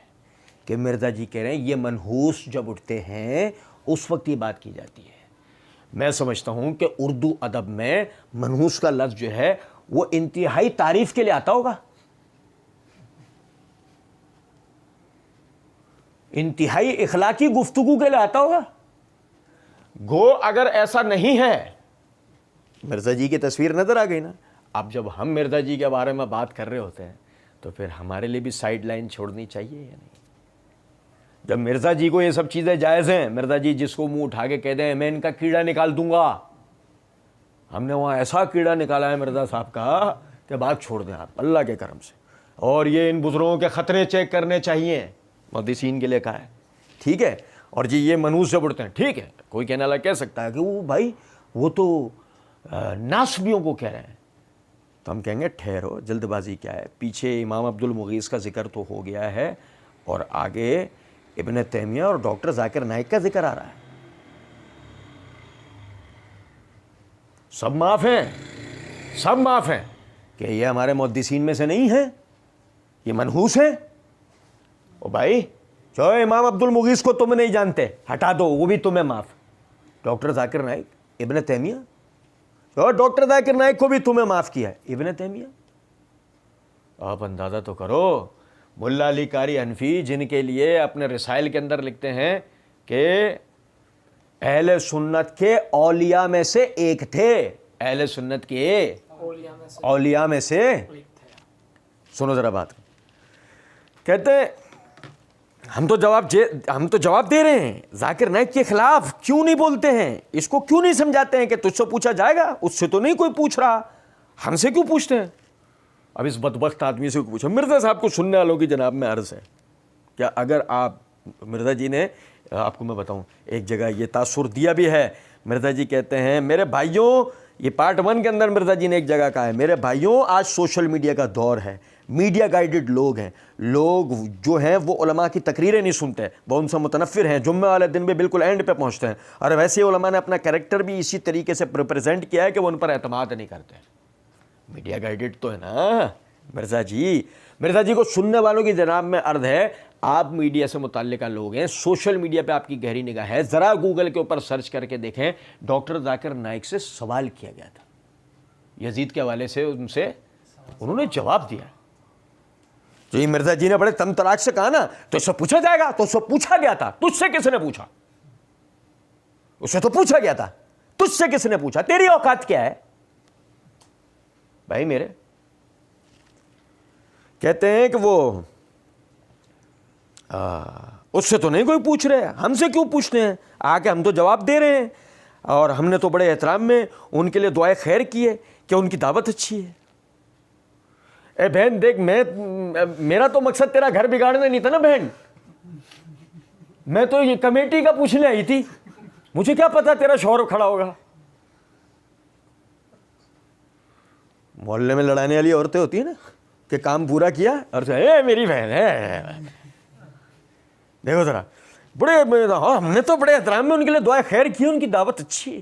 کہ مرزا جی کہہ رہے ہیں یہ منحوس جب اٹھتے ہیں اس وقت یہ بات کی جاتی ہے. میں سمجھتا ہوں کہ اردو ادب میں منحوس کا لفظ جو ہے وہ انتہائی تعریف کے لیے آتا ہوگا، انتہائی اخلاقی گفتگو کے لیے آتا ہوگا. گو اگر ایسا نہیں ہے، مرزا جی کی تصویر نظر آ گئی نا. اب جب ہم مرزا جی کے بارے میں بات کر رہے ہوتے ہیں تو پھر ہمارے لیے بھی سائیڈ لائن چھوڑنی چاہیے یا نہیں؟ جب مرزا جی کو یہ سب چیزیں جائز ہیں، مرزا جی جس کو منہ اٹھا کے کہہ دیں میں ان کا کیڑا نکال دوں گا، ہم نے وہاں ایسا کیڑا نکالا ہے مرزا صاحب کا کہ بات چھوڑ دیں آپ اللہ کے کرم سے. اور یہ ان بزرگوں کے خطرے چیک کرنے چاہیے، محدثین کے لیے کہا ہے. ٹھیک ہے. اور جی یہ منحوس جب اٹھتے ہیں، ٹھیک ہے، کوئی کہنے والا کہہ سکتا ہے کہ وہ بھائی وہ تو ناسبیوں کو کہہ رہے ہیں. تو ہم کہیں گے ٹھہرو، جلد بازی کیا ہے؟ پیچھے امام عبد المغیث کا ذکر تو ہو گیا ہے اور آگے ابن تیمیہ اور ڈاکٹر ذاکر نائک کا ذکر آ رہا ہے. سب معاف ہیں، سب معاف ہیں کہ یہ ہمارے محدثین میں سے نہیں ہیں، یہ منحوس ہیں. او بھائی جو امام عبد المغیث کو تم نہیں جانتے ہٹا دو، وہ بھی تمہیں معاف. ڈاکٹر ذاکر نائک، ابن تیمیہ، اور ڈاکٹر ذاکر نائک کو بھی تمہیں معاف کیا ہے، ابن تیمیہ. آپ اندازہ تو کرو ملا علی قاری حنفی جن کے لیے اپنے رسائل کے اندر لکھتے ہیں کہ اہل سنت کے اولیاء میں سے ایک تھے، اہل سنت کے اولیاء میں سے. سنو ذرا بات، کہتے ہیں ہم تو جواب دے رہے ہیں ذاکر نائک کے خلاف، کیوں نہیں بولتے ہیں؟ اس کو کیوں نہیں سمجھاتے ہیں کہ تجھ سے پوچھا جائے گا؟ اس سے تو نہیں کوئی پوچھ رہا، ہم سے کیوں پوچھتے ہیں؟ اب اس بدبخت آدمی سے پوچھو. مرزا صاحب کو سننے والوں کی جناب میں عرض ہے کہ اگر آپ، مرزا جی نے آپ کو میں بتاؤں ایک جگہ یہ تاثر دیا بھی ہے. مرزا جی کہتے ہیں میرے بھائیوں، یہ پارٹ 1 کے اندر مرزا جی نے ایک جگہ کہا ہے میرے بھائیوں آج سوشل میڈیا کا دور ہے، میڈیا گائیڈڈ لوگ ہیں، لوگ جو ہیں وہ علماء کی تقریریں نہیں سنتے، وہ ان سے متنفر ہیں، جمعہ والے دن بھی بالکل اینڈ پہ پہنچتے ہیں. اور ویسے علماء نے اپنا کریکٹر بھی اسی طریقے سے ریپرزینٹ کیا ہے کہ وہ ان پر اعتماد نہیں کرتے. میڈیا گائیڈڈ تو ہے نا مرزا جی. مرزا جی کو سننے والوں کی جناب میں عرض ہے آپ میڈیا سے متعلقہ لوگ ہیں، سوشل میڈیا پہ آپ کی گہری نگاہ ہے، ذرا گوگل کے اوپر سرچ کر کے دیکھیں ڈاکٹر ذاکر نائک سے سوال کیا گیا تھا یزید کے حوالے سے، ان سے انہوں نے جواب دیا. جو یہ مرزا جی نے بڑے تم تراک سے کہا نا تو اس سے پوچھا جائے گا، تو اس سے پوچھا گیا تھا. تجھ سے کس نے پوچھا؟ اس سے تو پوچھا گیا تھا، تجھ سے کس نے پوچھا؟ تیری اوقات کیا ہے بھائی میرے؟ کہتے ہیں کہ وہ اس سے تو نہیں کوئی پوچھ رہے، ہم سے کیوں پوچھتے ہیں؟ آ کے ہم تو جواب دے رہے ہیں اور ہم نے تو بڑے احترام میں ان کے لیے دعائے خیر کی ہے کہ ان کی دعوت اچھی ہے. اے بہن دیکھ، میرا تو مقصد تیرا گھر بگاڑنا نہیں تھا نا بہن، میں تو یہ کمیٹی کا پوچھنے آئی تھی، مجھے کیا پتا تیرا شوہر کھڑا ہوگا. محلے میں لڑانے والی عورتیں ہوتی ہیں نا کہ کام پورا کیا اور اے میری بہن ہے، دیکھو ذرا بڑے، ہم نے تو بڑے احترام میں ان کے لیے دعائیں خیر کی، ان کی دعوت اچھی ہے.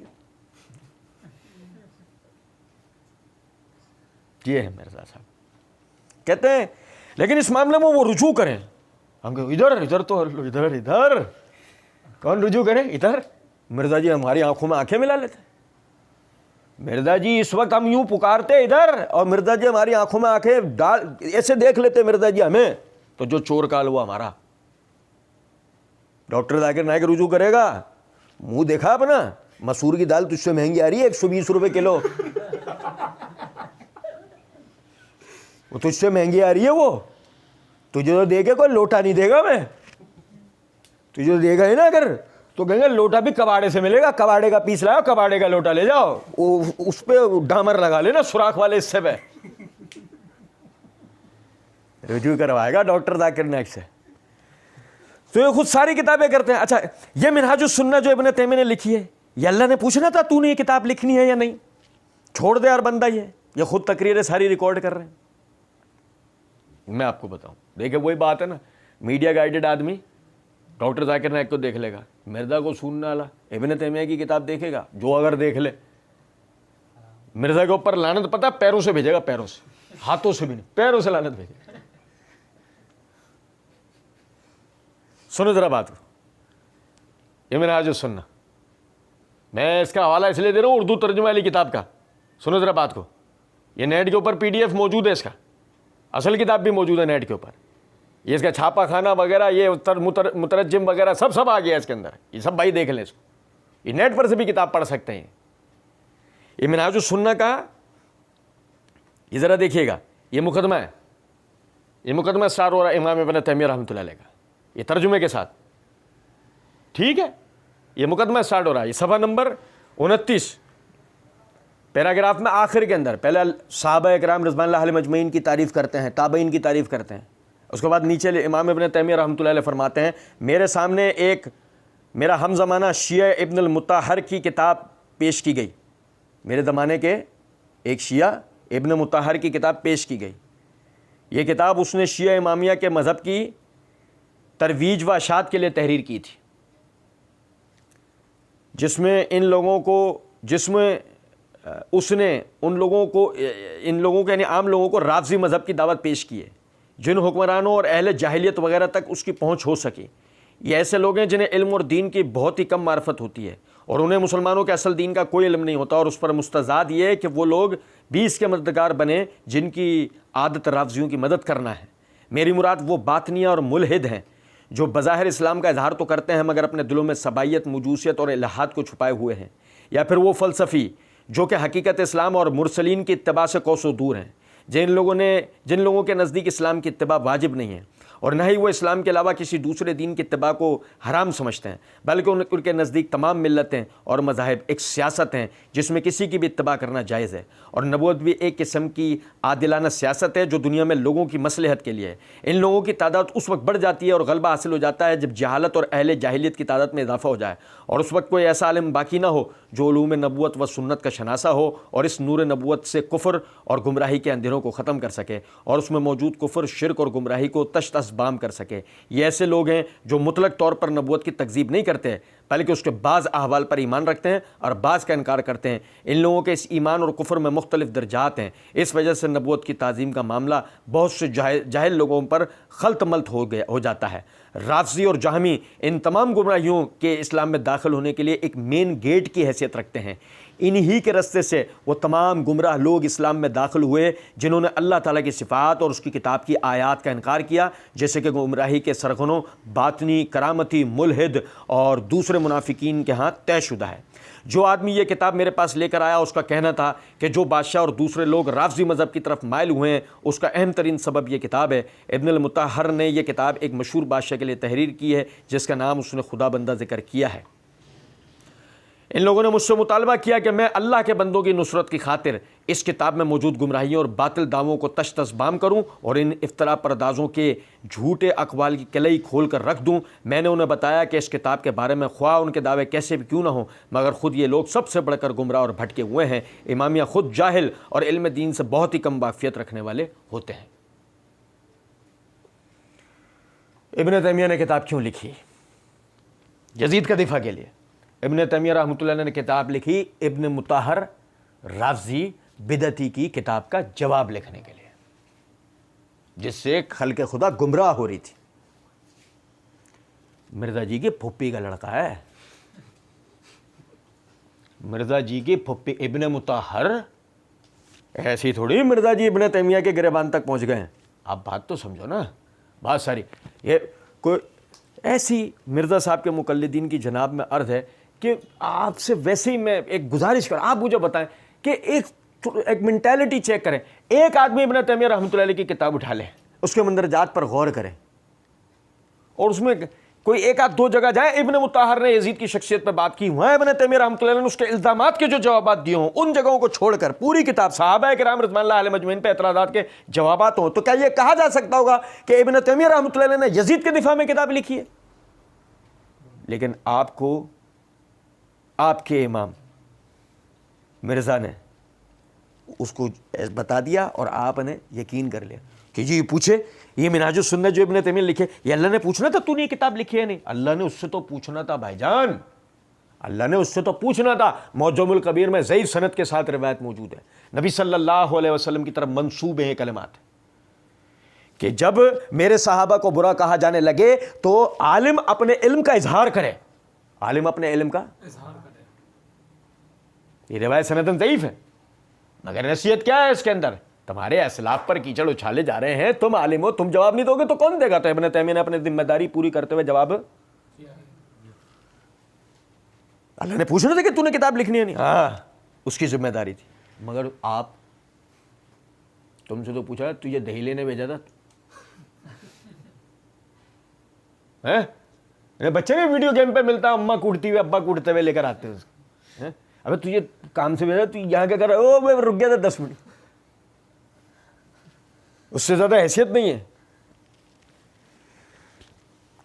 یہ ہے مرزا صاحب. کہتے ہیں لیکن اس معاملے میں وہ رجوع کریں. ہم کہ ادھر تو ادھر کون رجوع کرے؟ ادھر. مرزا جی ہماری آنکھوں میں آنکھیں ملا لیتے. مرزا جی اس وقت ہم یوں پکارتے ادھر اور مرزا جی ہماری آنکھوں میں آنکھیں ڈال ایسے دیکھ لیتے مرزا جی ہمیں، تو جو چور کال وہ ہمارا. ڈاکٹر ذاکر نائک رجوع کرے گا، منہ دیکھا اپنا، مسور کی دال تجھ سے مہنگی آ رہی ہے 120 روپے کلو، وہ تجھ سے مہنگی آ رہی ہے، وہ تجھے تو دے کے کوئی لوٹا نہیں دے گا. میں تجھے دیکھا ہے نا اگر تو کہیں گے لوٹا بھی کباڑے سے ملے گا, کباڑے کا پیس لاؤ, کباڑے کا لوٹا لے جاؤ, اس پہ ڈامر لگا لینا سوراخ والے حصے پہ, رجوع کروائے گا ڈاکٹر ذاکر نائک سے. تو یہ خود ساری کتابیں کرتے ہیں. اچھا یہ منہاج السنہ جو ابن تیمیہ نے لکھی ہے, یہ اللہ نے پوچھنا تھا تو نے یہ کتاب لکھنی ہے یا نہیں, چھوڑ دے ہر بندہ, یہ خود تقریریں ساری ریکارڈ کر رہے ہیں. میں آپ کو بتاؤں, دیکھیں وہی بات ہے نا, میڈیا گائیڈڈ آدمی ڈاکٹر ذاکر نائک کو دیکھ لے گا, مرزا کو سننے والا ابن تیمیہ کی کتاب دیکھے گا, جو اگر دیکھ لے مرزا کے اوپر لعنت پتہ پیروں سے بھیجے گا, پیروں سے, ہاتھوں سے بھی نہیں, پیروں سے لعنت بھیجے گا. سنو ذرا بات کو, یہ منہاج السنہ, میں اس کا حوالہ اس لیے دے رہا ہوں اردو ترجمہ والی کتاب کا. سنو ذرا بات کو, یہ نیٹ کے اوپر PDF موجود ہے, اس کا اصل کتاب بھی موجود ہے نیٹ کے اوپر, یہ اس کا چھاپا خانہ وغیرہ, یہ مترجم وغیرہ سب آ گیا اس کے اندر, یہ سب بھائی دیکھ لیں اس کو, یہ نیٹ پر سے بھی کتاب پڑھ سکتے ہیں. یہ منہاج السنہ کا, یہ ذرا دیکھیے گا, یہ مقدمہ ہے, یہ مقدمہ اسٹارٹ ہو رہا ہے امام ابن تیمیہ رحمۃ اللہ علیہ کا, یہ ترجمے کے ساتھ, ٹھیک ہے, یہ مقدمہ اسٹارٹ ہو رہا ہے, یہ صفحہ نمبر 29 پیراگراف میں آخر کے اندر. پہلے صحابہ اکرام رضوان اللہ علیہم اجمعین کی تعریف کرتے ہیں, تابعین کی تعریف کرتے ہیں, اس کے بعد نیچے امام ابن تیمیہ رحمۃ اللہ علیہ فرماتے ہیں میرے سامنے ایک میرا ہم زمانہ شیعہ ابن المطہر کی کتاب پیش کی گئی, میرے زمانے کے ایک شیعہ ابن مطہر کی کتاب پیش کی گئی. یہ کتاب اس نے شیعہ امامیہ کے مذہب کی ترویج و اشاعت کے لیے تحریر کی تھی, جس میں اس نے ان لوگوں کو یعنی عام لوگوں کو رافضی مذہب کی دعوت پیش کی ہے, جن حکمرانوں اور اہل جاہلیت وغیرہ تک اس کی پہنچ ہو سکی. یہ ایسے لوگ ہیں جنہیں علم اور دین کی بہت ہی کم معرفت ہوتی ہے, اور انہیں مسلمانوں کے اصل دین کا کوئی علم نہیں ہوتا, اور اس پر مستزاد یہ ہے کہ وہ لوگ بھی اس کے مددگار بنے جن کی عادت رافضیوں کی مدد کرنا ہے. میری مراد وہ باطنیہ اور ملحد ہیں جو بظاہر اسلام کا اظہار تو کرتے ہیں مگر اپنے دلوں میں سبائیت, موجوسیت اور الہاد کو چھپائے ہوئے ہیں, یا پھر وہ فلسفی جو کہ حقیقت اسلام اور مرسلین کی اتباع سے کوسوں دور ہیں, جن لوگوں کے نزدیک اسلام کی اتباع واجب نہیں ہے, اور نہ ہی وہ اسلام کے علاوہ کسی دوسرے دین کی اتباع کو حرام سمجھتے ہیں, بلکہ ان کے نزدیک تمام ملتیں اور مذاہب ایک سیاست ہیں جس میں کسی کی بھی اتباع کرنا جائز ہے, اور نبوت بھی ایک قسم کی عادلانہ سیاست ہے جو دنیا میں لوگوں کی مصلحت کے لیے ہے. ان لوگوں کی تعداد اس وقت بڑھ جاتی ہے اور غلبہ حاصل ہو جاتا ہے جب جہالت اور اہل جاہلیت کی تعداد میں اضافہ ہو جائے, اور اس وقت کوئی ایسا عالم باقی نہ ہو جو علوم نبوت و سنت کا شناسہ ہو اور اس نور نبوت سے کفر اور گمراہی کے اندھیروں کو ختم کر سکے, اور اس میں موجود کفر, شرک اور گمراہی کو تشت بام کر سکے. یہ ایسے لوگ ہیں جو مطلق طور پر نبوت کی تکذیب نہیں کرتے بلکہ اس کے بعض احوال پر ایمان رکھتے ہیں اور بعض کا انکار کرتے ہیں. ان لوگوں کے اس ایمان اور کفر میں مختلف درجات ہیں, اس وجہ سے نبوت کی تعظیم کا معاملہ بہت سے جاہل لوگوں پر خلط ملط ہو جاتا ہے. رافضی اور جہمی ان تمام گمراہیوں کے اسلام میں داخل ہونے کے لیے ایک مین گیٹ کی حیثیت رکھتے ہیں. انہی کے رستے سے وہ تمام گمراہ لوگ اسلام میں داخل ہوئے جنہوں نے اللہ تعالیٰ کی صفات اور اس کی کتاب کی آیات کا انکار کیا, جیسے کہ گمراہی کے سرغنوں باطنی, کرامتی, ملحد اور دوسرے منافقین کے ہاں طے شدہ ہے. جو آدمی یہ کتاب میرے پاس لے کر آیا اس کا کہنا تھا کہ جو بادشاہ اور دوسرے لوگ رافضی مذہب کی طرف مائل ہوئے ہیں اس کا اہم ترین سبب یہ کتاب ہے. ابن المطہر نے یہ کتاب ایک مشہور بادشاہ کے لیے تحریر کی ہے جس کا نام اس نے خدا بندہ ذکر کیا ہے. ان لوگوں نے مجھ سے مطالبہ کیا کہ میں اللہ کے بندوں کی نصرت کی خاطر اس کتاب میں موجود گمراہیوں اور باطل دعووں کو تشت بام کروں اور ان افتراء پردازوں کے جھوٹے اقوال کی کلئی کھول کر رکھ دوں. میں نے انہیں بتایا کہ اس کتاب کے بارے میں خواہ ان کے دعوے کیسے بھی کیوں نہ ہوں مگر خود یہ لوگ سب سے بڑھ کر گمراہ اور بھٹکے ہوئے ہیں. امامیہ خود جاہل اور علم دین سے بہت ہی کم واقفیت رکھنے والے ہوتے ہیں. ابن تیمیہ نے کتاب کیوں لکھی؟ یزید کا دفاع کے لیے. ابن تیمیہ رحمۃ اللہ نے کتاب لکھی ابن مطہر رافضی بدعتی کی کتاب کا جواب لکھنے کے لیے, جس سے خلق خدا گمراہ ہو رہی تھی. مرزا جی کی پھپھی کا لڑکا ہے, مرزا جی کی پھپھی ابن مطہر, ایسی تھوڑی مرزا جی ابن تیمیہ کے گریبان تک پہنچ گئے ہیں. آپ بات تو سمجھو نا, بات ساری یہ کوئی ایسی مرزا صاحب کے مقلدین کی جناب میں عرض ہے کہ آپ سے ویسے ہی میں ایک گزارش کروں, آپ مجھے بتائیں کہ ایک مینٹیلٹی چیک کریں. ایک آدمی ابن تیمیہ رحمۃ اللہ علیہ کی کتاب اٹھا لیں, اس کے مندرجات پر غور کریں, اور اس میں کوئی ایک آدھ دو جگہ جائے ابن مطہر نے یزید کی شخصیت پہ بات کی وہاں ابن تیمیہ رحمۃ اللہ علیہ نے اس کے الزامات کے جو جوابات دیے ہوں ان جگہوں کو چھوڑ کر پوری کتاب صحابہ کرام رضوان اللہ علیہ مجمعین پہ اعتراضات کے جوابات ہوں، تو کیا یہ کہا جا سکتا ہوگا کہ ابن تیمیہ رحمۃ اللہ علیہ نے یزید کے دفاع میں کتاب لکھی ہے؟ لیکن آپ کو آپ کے امام مرزا نے اس کو بتا دیا اور آپ نے یقین کر لیا کہ جی پوچھے یہ منہاج السنہ جو ابن تیمیہ لکھے یہ اللہ نے پوچھنا تھا تو نے یہ کتاب لکھی ہے نہیں؟ اللہ نے اس سے تو پوچھنا تھا بھائی جان، اللہ نے اس سے تو پوچھنا تھا۔ معجم الکبیر میں ضعیف سند کے ساتھ روایت موجود ہے، نبی صلی اللہ علیہ وسلم کی طرف منسوب ہیں کلمات کہ جب میرے صحابہ کو برا کہا جانے لگے تو عالم اپنے علم کا اظہار کرے، عالم اپنے علم کا اظہار کرے۔ یہ روایت سندن ضعیف ہے مگر نصیحت کیا ہے اس کے اندر؟ تمہارے اسلاف پر کیچڑ اچھالے جا رہے ہیں، تم عالم ہو، تم جواب نہیں دو گے تو کون دے گا؟ تو ابن تیمیہ نے اپنی ذمہ داری پوری کرتے ہوئے جواب، اللہ نے پوچھنا تھا کہ تو نے کتاب لکھنی ہے نہیں، ہاں اس کی ذمہ داری تھی، مگر آپ تم سے تو پوچھا تجھے دہی لینے بھیجا تھا، بچے بھی ویڈیو گیم پہ ملتا ہے اماں کوٹتی ہوئے ابا کوٹتے ہوئے لے کر آتے ہیں، ابے تجھے کام سے بھیجا، تو یہاں کیا کر رہا ہے؟ او میں رک گیا تھا 10 منٹ، اس سے زیادہ حیثیت نہیں ہے۔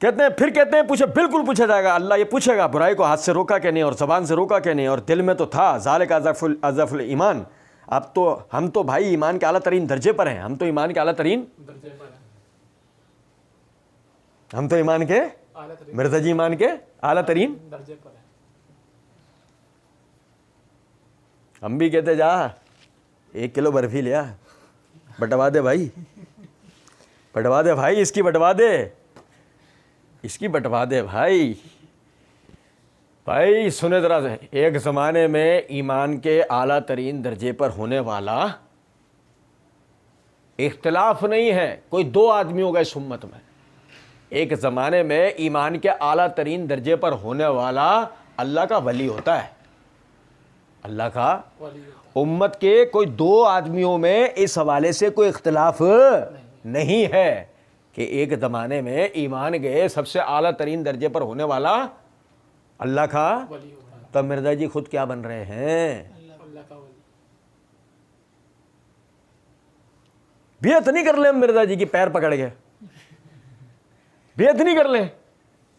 کہتے ہیں پھر کہتے ہیں پوچھے، بالکل پوچھا جائے گا، اللہ یہ پوچھے گا برائی کو ہاتھ سے روکا کہ نہیں اور زبان سے روکا کہ نہیں اور دل میں تو تھا، ذالک اضعف الایمان۔ اب تو ہم تو بھائی ایمان کے اعلیٰ ترین درجے پر ہیں، ہم تو ایمان کے اعلیٰ ترین درجے پر ہیں، ہم تو ایمان کے مرزا جی ایمان کے اعلیٰ ترین درجے پر ہیں۔ ہم بھی کہتے جا 1 کلو برفی لیا، بٹوا دے بھائی، بٹوا دے بھائی، اس کی بٹوا دے، اس کی بٹوا دے بھائی۔ بھائی سنے ذرا سے، ایک زمانے میں ایمان کے اعلیٰ ترین درجے پر ہونے والا اختلاف نہیں ہے کوئی 2 آدمیوں کا اس امت میں، ایک زمانے میں ایمان کے اعلیٰ ترین درجے پر ہونے والا اللہ کا ولی ہوتا ہے، اللہ کا امت کے کوئی 2 آدمیوں میں اس حوالے سے کوئی اختلاف نہیں ہے کہ ایک زمانے میں ایمان کے سب سے اعلیٰ ترین درجے پر ہونے والا اللہ کا ولی ہوتا ہے۔ تب مرزا جی خود کیا بن رہے ہیں؟ اللہ کا ولی۔ بیعت نہیں کر لیں مرزا جی کی پیر پکڑ کے، بیعت نہیں کر لیں،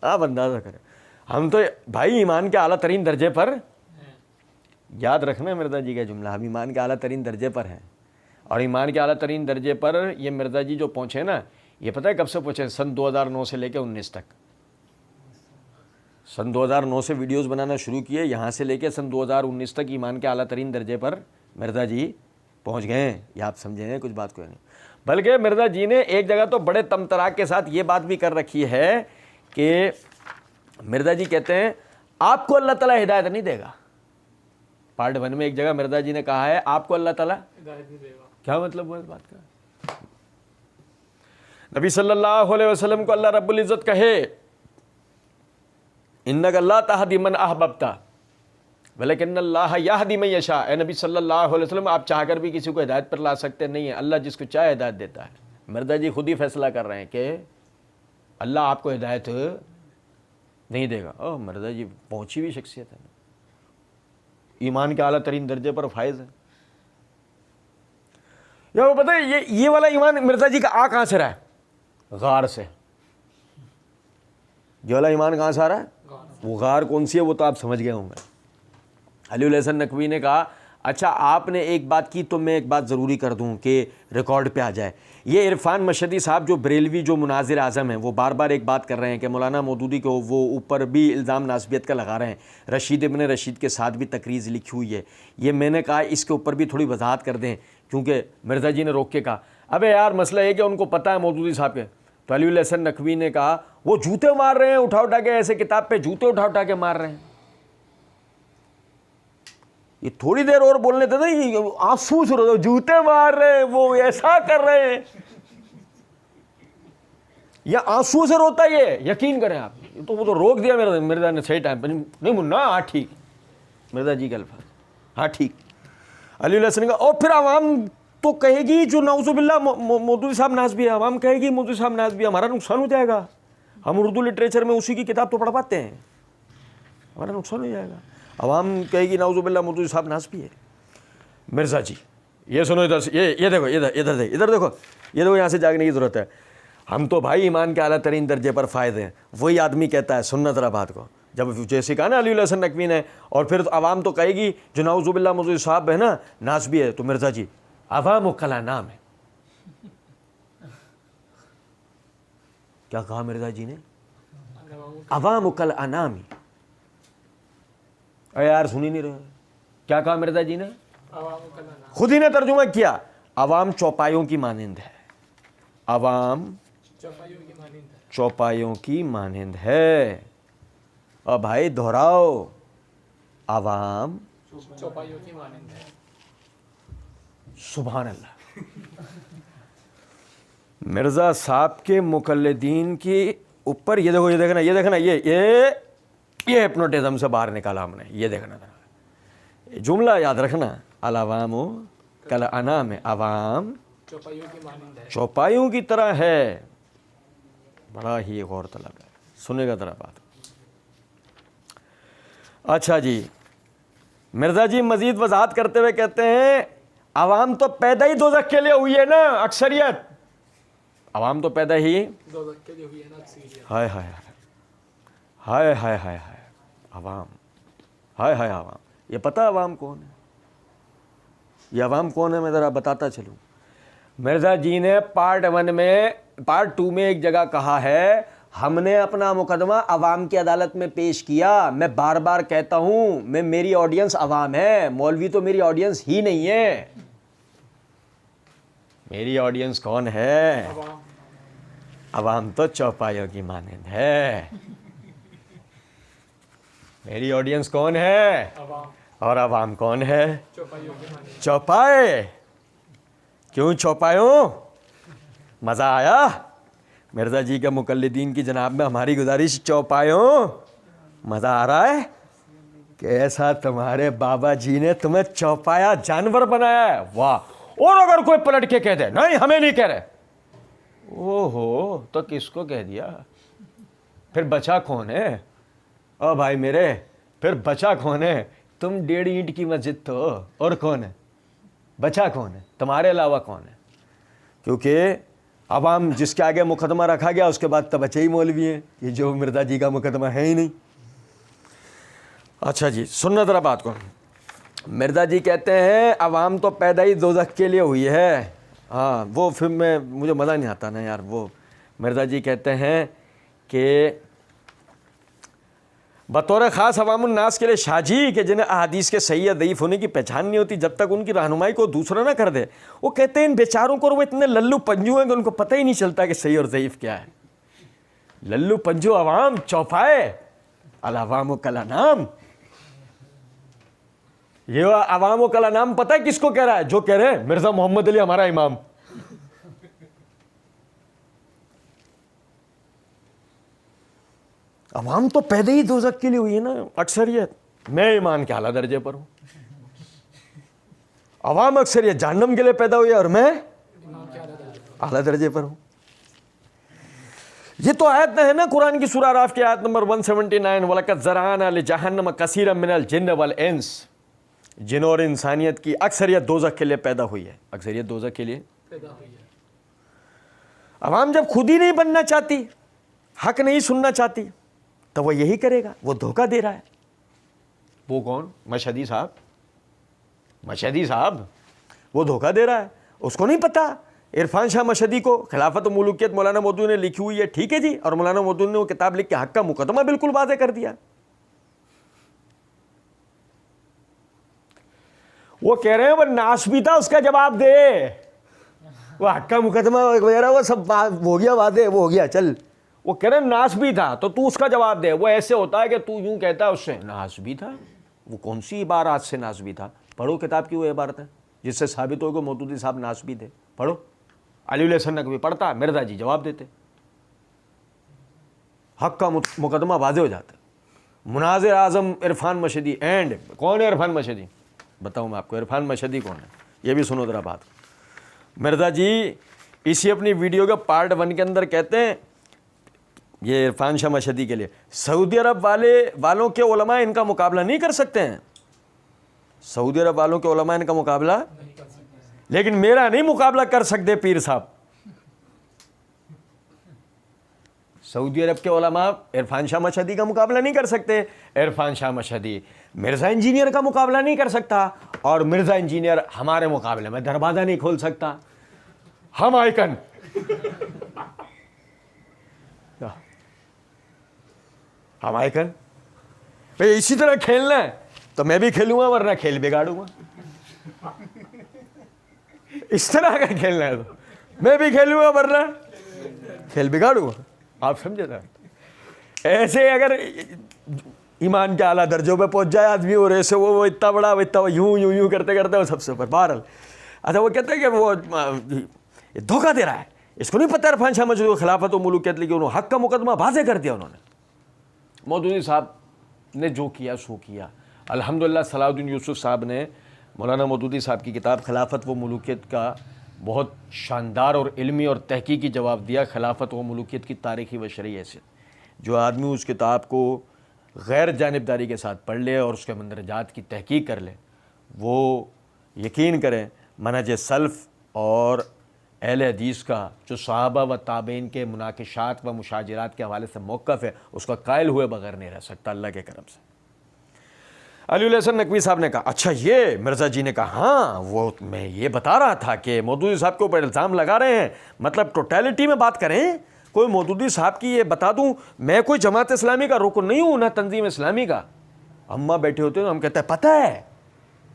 آپ اندازہ کریں ہم تو بھائی ایمان کے اعلیٰ ترین درجے پر، یاد رکھنا مرزا جی کا جملہ، ہم ایمان کے اعلیٰ ترین درجے پر ہیں، اور ایمان کے اعلیٰ ترین درجے پر یہ مرزا جی جو پہنچے نا، یہ پتہ ہے کب سے پہنچے؟ سن 2009 سے لے کے 19 تک، سن 2009 سے ویڈیوز بنانا شروع کیے، یہاں سے لے کے سن 2019 تک ایمان کے اعلیٰ ترین درجے پر مرزا جی پہنچ گئے ہیں۔ یہ آپ سمجھیں ہیں، کچھ بات کوئی نہیں، بلکہ مرزا جی نے ایک جگہ تو بڑے تمطراق کے ساتھ یہ بات بھی کر رکھی ہے کہ مرزا جی کہتے ہیں آپ کو اللہ تعالیٰ ہدایت نہیں دے گا۔ پارٹ 1 میں ایک جگہ مرزا جی نے کہا ہے آپ کو اللہ تعالیٰ ہدایت نہیں دے گا، کیا مطلب ہوا اس بات کا؟ نبی صلی اللہ علیہ وسلم کو اللہ رب العزت کہے انک لا تہدی من احببت ولیکن اللہ یہدی من یشاء، اے نبی صلی اللہ علیہ وسلم آپ چاہ کر بھی کسی کو ہدایت پر لا سکتے نہیں ہیں، اللہ جس کو چاہے ہدایت دیتا ہے۔ مرزا جی خود ہی فیصلہ کر رہے ہیں کہ اللہ آپ کو ہدایت نہیں دے گا۔ اوہ مرزا جی پہنچی ہوئی شخصیت ہے، ایمان کے اعلیٰ ترین درجے پر فائز ہے۔ یا وہ پتہ ہے یہ والا ایمان مرزا جی کا آ کہاں سے رہا ہے؟ غار سے۔ یہ والا ایمان کہاں سے آ رہا ہے؟ وہ غار کون سی ہے وہ تو آپ سمجھ گئے ہوں گے۔ علی الحسن نقوی نے کہا اچھا آپ نے ایک بات کی تو میں ایک بات ضروری کر دوں کہ ریکارڈ پہ آ جائے۔ یہ عرفان مشہدی صاحب جو بریلوی جو مناظر اعظم ہیں وہ بار بار ایک بات کر رہے ہیں کہ مولانا مودودی کو وہ اوپر بھی الزام ناسبیت کا لگا رہے ہیں، رشید ابن رشید کے ساتھ بھی تقریر لکھی ہوئی ہے۔ یہ میں نے کہا اس کے اوپر بھی تھوڑی وضاحت کر دیں، کیونکہ مرزا جی نے روک کے کہا ابے یار مسئلہ یہ کہ ان کو پتہ ہے مودودی صاحب کے۔ تو علی الحسن نقوی نے کہا وہ جوتے مار رہے ہیں اٹھا اٹھا کے، ایسے کتاب پہ جوتے اٹھا اٹھا کے مار رہے ہیں۔ یہ تھوڑی دیر اور بولنے تھے نا، یہ آنسو سے رو جوتے مار رہے ہیں، وہ ایسا کر رہے ہیں، یا آنسو سے روتا یہ یقین کریں آپ۔ تو وہ تو روک دیا مرزا نے صحیح ٹائم پہ، نہیں منا ہاں ٹھیک، مرزا جی کے الفاظ ہاں ٹھیک۔ علی الحسن نے کہا اور پھر عوام تو کہے گی جو نعوذ باللہ مودودی صاحب نازبی ہے، عوام کہے گی مودودی صاحب نازبی ہے، ہمارا نقصان ہو جائے گا، ہم اردو لٹریچر میں اسی کی کتاب تو پڑھ پاتے ہیں, ہمارا نقصان ہو جائے گا. عوام کہے گی نعوذ باللہ مودودی صاحب ناسبی ہے. مرزا جی یہ سنو, ادھر سے یہ دیکھو, ادھر دیکھو, یہ دیکھو, یہاں سے جاگنے کی ضرورت ہے. ہم تو بھائی ایمان کے اعلیٰ ترین درجے پر فائد ہیں. وہی آدمی کہتا ہے, سننا ذرا بات کو, جب جیسے کہا نا علی الحسن نقوی نے, اور پھر عوام تو کہے گی جو نعوذ باللہ مودودی صاحب ہے نا ناسبی ہے. تو مرزا جی عوام و کلا نام ہے. کیا کہا مرزا جی نے؟ عوام و کل انامی. اے یار سنی نہیں رہے, کیا کہا مرزا جی نے؟ خود ہی نے ترجمہ کیا, عوام چوپایوں کی مانند ہے. عوام چوپایوں کی مانند ہے. اور بھائی دہراؤ, عوام چوپایوں کی مانند ہے. سبحان اللہ. مرزا صاحب کے مقلدین کی اوپر یہ دیکھو, یہ دیکھنا, یہ ہپنوٹزم سے باہر نکالا ہم نے. یہ دیکھنا تھا, جملہ یاد رکھنا, العوام کالانام, عوام چوپایوں کی مانند ہے. چوپایوں کی طرح ہے. بڑا ہی غور طلب ہے, سنے گا ذرا بات. اچھا جی, مرزا جی مزید وضاحت کرتے ہوئے کہتے ہیں عوام تو پیدا ہی دوزخ کے لیے ہوئی ہے نا, اکثریت. عوام تو پیدا ہی دوزخ کے لیے ہوئی ہے نا اکثریت. ہائے ہائے ہائے ہائے ہائے ہائے عوام, ہائے ہائے عوام. یہ پتہ عوام کون ہے؟ یہ عوام کون ہے میں ذرا بتاتا چلوں. مرزا جی نے پارٹ 2 میں ایک جگہ کہا ہے, ہم نے اپنا مقدمہ عوام کی عدالت میں پیش کیا. میں بار بار کہتا ہوں, میری آڈینس عوام ہے, مولوی تو میری آڈینس ہی نہیں ہے. میری آڈینس کون ہے؟ عوام تو چوپایوں کی مانند ہے. میری آڈینس کون ہے؟ اور عوام کون ہے؟ چوپایوں کی مانند. چوپائے. کیوں چوپایوں؟ مزہ آیا؟ مرزا جی کے مقلدین کی جناب میں ہماری گزارش, چوپایوں مزہ آ رہا ہے؟ کیسا تمہارے بابا جی نے تمہیں چوپایا جانور بنایا ہے, واہ. اور اگر کوئی پلٹ کے کہہ دے نہیں ہمیں نہیں کہہ رہے, او ہو تو کس کو کہہ دیا؟ پھر بچا کون ہے؟ او بھائی میرے, پھر بچا کون ہے؟ تم 1.5 اینٹ کی مسجد تو, اور کون ہے؟ بچا کون ہے تمہارے علاوہ؟ کون ہے؟ کیونکہ عوام جس کے آگے مقدمہ رکھا گیا اس کے بعد تو بچے ہی مولوی ہیں, یہ جو مرزا جی کا مقدمہ ہے ہی نہیں. اچھا جی سننا ذرا بات کو. مرزا جی کہتے ہیں عوام تو پیدا ہی دوزخ کے لیے ہوئی ہے. ہاں وہ پھر مجھے مزہ نہیں آتا نا یار. وہ مرزا جی کہتے ہیں کہ بطور خاص عوام الناس کے لیے شاہ جی کہ جنہیں احادیث کے صحیح یا ضعیف ہونے کی پہچان نہیں ہوتی جب تک ان کی رہنمائی کو دوسرا نہ کر دے. وہ کہتے ہیں ان بیچاروں کو, وہ اتنے للو پنجو ہیں کہ ان کو پتہ ہی نہیں چلتا کہ صحیح اور ضعیف کیا ہے. للو پنجو عوام چوپائے, العوام کالانام. یہ عوام و کالانام پتہ ہے کس کو کہہ رہا ہے؟ جو کہہ رہے ہیں مرزا محمد علی ہمارا امام. عوام تو پیدا ہی دوزخ کے لیے ہوئی ہے نا, اکثریت. میں ایمان کے اعلیٰ درجے پر ہوں. عوام اکثریت جہنم کے لیے پیدا ہوئی ہے اور میں اعلیٰ درجے پر ہوں. یہ تو آیت ہے نا قرآن کی سورہ اعراف کی آیت نمبر 179, وَلَقَدْ زَرَعْنَا لِجَهَنَّمَ كَثِيرًا مِنَ الْجِنِّ وَالْإِنسِ. جن اور انسانیت کی اکثریت دوزخ کے لیے پیدا ہوئی ہے. اکثریت دوزخ کے لیے پیدا ہوئی ہے. عوام جب خود ہی نہیں بننا چاہتی, حق نہیں سننا چاہتی, تو وہ یہی کرے گا. وہ دھوکہ دے رہا ہے. وہ کون؟ مشہدی صاحب. مشہدی صاحب وہ دھوکہ دے رہا ہے, اس کو نہیں پتا. عرفان شاہ مشہدی کو خلافت و ملوکیت مولانا مودودی نے لکھی ہوئی ہے, ٹھیک ہے جی, اور مولانا مودودی نے وہ کتاب لکھ کے حق کا مقدمہ بالکل واضح کر دیا. وہ کہہ رہے ہیں وہ ناس بھی تھا, اس کا جواب دے. وہ حق کا مقدمہ وغیرہ وہ سب ہو گیا واضح, وہ ہو گیا چل. وہ کہہ رہے ہیں ناس بھی تھا تو اس کا جواب دے. وہ ایسے ہوتا ہے کہ تو یوں کہتا ہے اس سے ناس بھی تھا. وہ کون سی عبارات سے ناس بھی تھا؟ پڑھو کتاب کی وہ عبارت ہے جس سے ثابت ہو کہ مودودی صاحب ناس بھی تھے. پڑھو. علی الحسن نقوی پڑھتا, مرزا جی جواب دیتے, حق کا مقدمہ واضح ہو جاتا. مناظر اعظم عرفان مشہدی. اینڈ کون ہے عرفان مشہدی؟ بتاؤں میں آپ کو عرفان مشہدی کون ہے. یہ بھی سنو ذرا بات. مرزا جی اسی اپنی ویڈیو کے پارٹ 1 کے اندر کہتے ہیں یہ عرفان شاہ مشہدی کے لیے سعودی عرب والوں کے علماء ان کا مقابلہ نہیں کر سکتے ہیں. سعودی عرب والوں کے علماء ان کا مقابلہ لیکن میرا نہیں مقابلہ کر سکتے پیر صاحب. سعودی عرب کے علماء عرفان شاہ مشہدی کا مقابلہ نہیں کر سکتے. عرفان شاہ مشہدی مرزا انجینئر کا مقابلہ نہیں کر سکتا اور مرزا انجینئر ہمارے مقابلے میں دروازہ نہیں کھول سکتا. ہم آئیکن ہم آئیکن بھئی اسی طرح کھیلنا ہے تو میں بھی کھیلوں گا ورنہ کھیل بگاڑوں گا. اس طرح کا کھیلنا ہے تو میں بھی کھیلوں گا ورنہ کھیل بگاڑوں گا. آپ سمجھے تھا ایسے اگر ایمان کے اعلیٰ درجوں پہ پہنچ جائے آدمی اور ایسے وہ اتنا بڑا اتنا یوں کرتے کرتے وہ سب سے اوپر. بہرحال اچھا وہ کہتے ہیں کہ وہ دھوکہ دے رہا ہے, اس کو نہیں پتہ عرفان شاہ مشہدی کو خلافت و ملوکیت لیکن انہوں حق کا مقدمہ واضح کر دیا انہوں نے. مودودی صاحب نے جو کیا سو کیا. الحمدللہ صلاح الدین یوسف صاحب نے مولانا مودودی صاحب کی کتاب خلافت و ملوکیت کا بہت شاندار اور علمی اور تحقیقی جواب دیا. خلافت و ملوکیت کی تاریخی و شرعی حیثیت, جو آدمی اس کتاب کو غیر جانبداری کے ساتھ پڑھ لے اور اس کے مندرجات کی تحقیق کر لے, وہ یقین کریں منہج سلف اور اہل حدیث کا جو صحابہ و تابعین کے مناقشات و مشاجرات کے حوالے سے موقف ہے اس کا قائل ہوئے بغیر نہیں رہ سکتا اللہ کے کرم سے. علی الحسن نقوی صاحب نے کہا اچھا یہ مرزا جی نے کہا ہاں وہ میں یہ بتا رہا تھا کہ مودودی صاحب کے اوپر الزام لگا رہے ہیں, مطلب ٹوٹیلٹی میں بات کریں. کوئی مودودی صاحب کی یہ بتا دوں میں کوئی جماعت اسلامی کا رکن نہیں ہوں نہ تنظیم اسلامی کا. اماں بیٹھے ہوتے ہیں ہم کہتے ہیں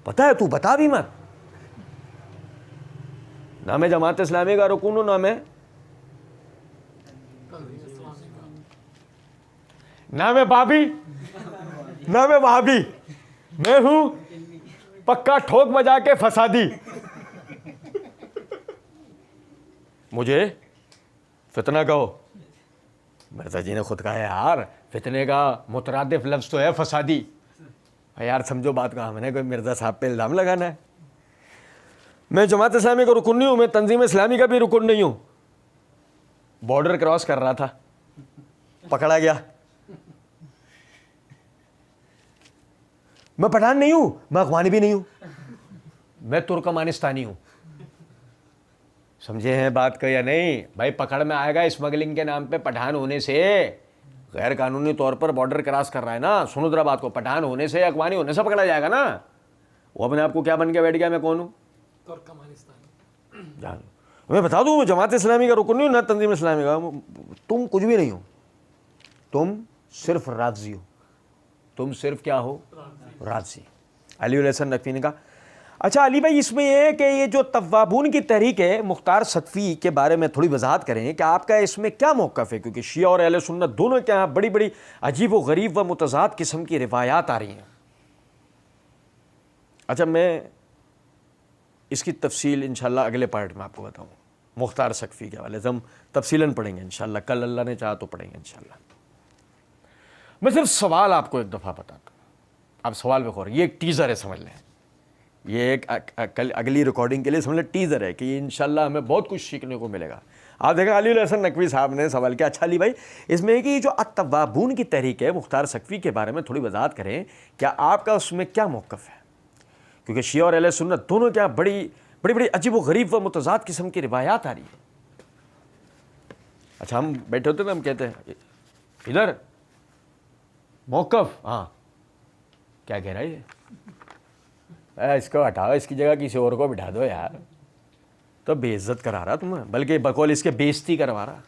پتہ ہے تو بتا بھی مت. نہ میں جماعت اسلامی کا رکن ہوں نہ میں بابی نہ میں وہابی, میں ہوں پکا ٹھوک بجا کے فسادی. مجھے فتنہ کہو. مرزا جی نے خود کہا ہے یار فتنے کا مترادف لفظ تو ہے فسادی. یار سمجھو بات کہا میں نے کوئی مرزا صاحب پہ الزام لگانا ہے. میں جماعت اسلامی کا رکن نہیں ہوں, میں تنظیم اسلامی کا بھی رکن نہیں ہوں. بارڈر کراس کر رہا تھا, پکڑا گیا. میں پٹھان نہیں ہوں, میں افغانی بھی نہیں ہوں, میں ترکمانستانی ہوں. سمجھے ہیں بات کا یا نہیں بھائی؟ پکڑ میں آئے گا اسمگلنگ کے نام پہ پٹھان ہونے سے, غیر قانونی طور پر بارڈر کراس کر رہا ہے نا. سنو ذرا بات کو, پٹھان ہونے سے افغانی ہونے سے پکڑا جائے گا نا. وہ اپنے آپ کو کیا بن کے بیٹھ گیا میں کون ہوں؟ میں بتا دوں جماعت اسلامی کا رکن نہیں ہوں نہ تنظیم اسلامی کا. تم کچھ بھی نہیں ہو, تم صرف رافضی ہو. تم صرف کیا ہو؟ رافضی. علی الحسن نقوی نے کہا اچھا علی بھائی اس میں یہ ہے کہ یہ جو توابون کی تحریک ہے مختار ثقفی کے بارے میں تھوڑی وضاحت کریں کہ آپ کا اس میں کیا موقف ہے, کیونکہ شیعہ اور اہل سنت دونوں کے یہاں بڑی بڑی عجیب و غریب و متضاد قسم کی روایات آ رہی ہیں. اچھا میں اس کی تفصیل انشاءاللہ اگلے پارٹ میں آپ کو بتاؤں. مختار ثقفی کے حوالے سے ہم تفصیلاً پڑھیں گے انشاءاللہ, کل اللہ نے چاہا تو پڑھیں گے انشاءاللہ. میں صرف سوال آپ کو ایک دفعہ بتاتا ہوں, آپ سوال پہ غور. یہ ایک ٹیزر ہے سمجھ لیں, یہ ایک اگلی ریکارڈنگ کے لیے سمجھ لیں ٹیزر ہے کہ یہ انشاءاللہ ہمیں بہت کچھ سیکھنے کو ملے گا. آپ دیکھیں علی الحسن نقوی صاحب نے سوال کیا اچھا علی بھائی اس میں کہ یہ جو التوابون کی تحریک ہے مختار ثقفی کے بارے میں تھوڑی وضاحت کریں, کیا آپ کا اس میں کیا موقف ہے؟ کیونکہ شیعہ اور اہل سنت دونوں کیا بڑی بڑی عجیب و غریب و متضاد قسم کی روایات آ رہی ہیں. اچھا ہم بیٹھے ہوتے ہیں ہم کہتے ہیں ادھر موقف, ہاں کیا کہہ رہا ہے یہ, اس کو ہٹاؤ, اس کی جگہ کسی اور کو بٹھا دو یار. تو بے عزت کرا رہا تمہیں, بلکہ بقول اس کے بےزتی کروا رہا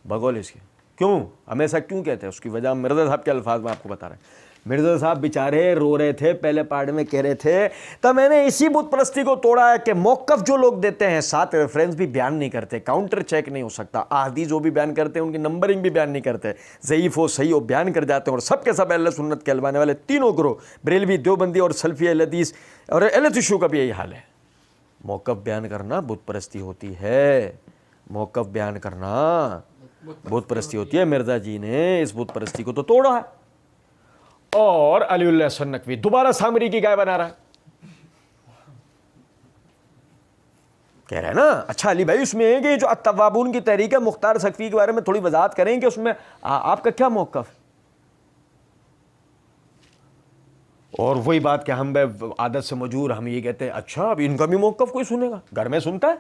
بقول اس کے. کیوں ہم ایسا کیوں کہتے ہیں؟ اس کی وجہ ہم مرزا صاحب کے الفاظ میں آپ کو بتا رہے ہیں. مرزا صاحب بیچارے رو رہے تھے پہلے پارٹ میں, کہہ رہے تھے تو میں نے اسی بت پرستی کو توڑا ہے کہ موقف جو لوگ دیتے ہیں ساتھ ریفرنس بھی بیان نہیں کرتے, کاؤنٹر چیک نہیں ہو سکتا, احادیث جو بھی بیان کرتے ہیں ان کی نمبرنگ بھی بیان نہیں کرتے, ضعیف ہو صحیح ہو بیان کر جاتے ہیں. اور سب کے سب اہل سنت کہلوانے والے تینوں گروہ بریلوی دیوبندی اور سلفی اہل حدیث اور اہل تشیع کا بھی یہی حال ہے. موقف بیان کرنا بت پرستی ہوتی ہے, موقف بیان کرنا بت پرستی ہوتی ہے. مرزا جی نے اس بت پرستی کو تو توڑا ہے. اور علی الحسن نقوی دوبارہ سامری کی گائے بنا رہا ہے. کہہ رہے ہیں نا. اچھا علی بھائی اس میں ہے کہ جو التوابون کی تحریک ہے مختار سقفی کے بارے میں تھوڑی وضاحت کریں کہ اس میں آپ کا کیا موقف ہے؟ اور وہی بات کہ ہم عادت سے مجبور ہم یہ کہتے ہیں اچھا اب ان کا بھی موقف کوئی سنے گا, گھر میں سنتا ہے.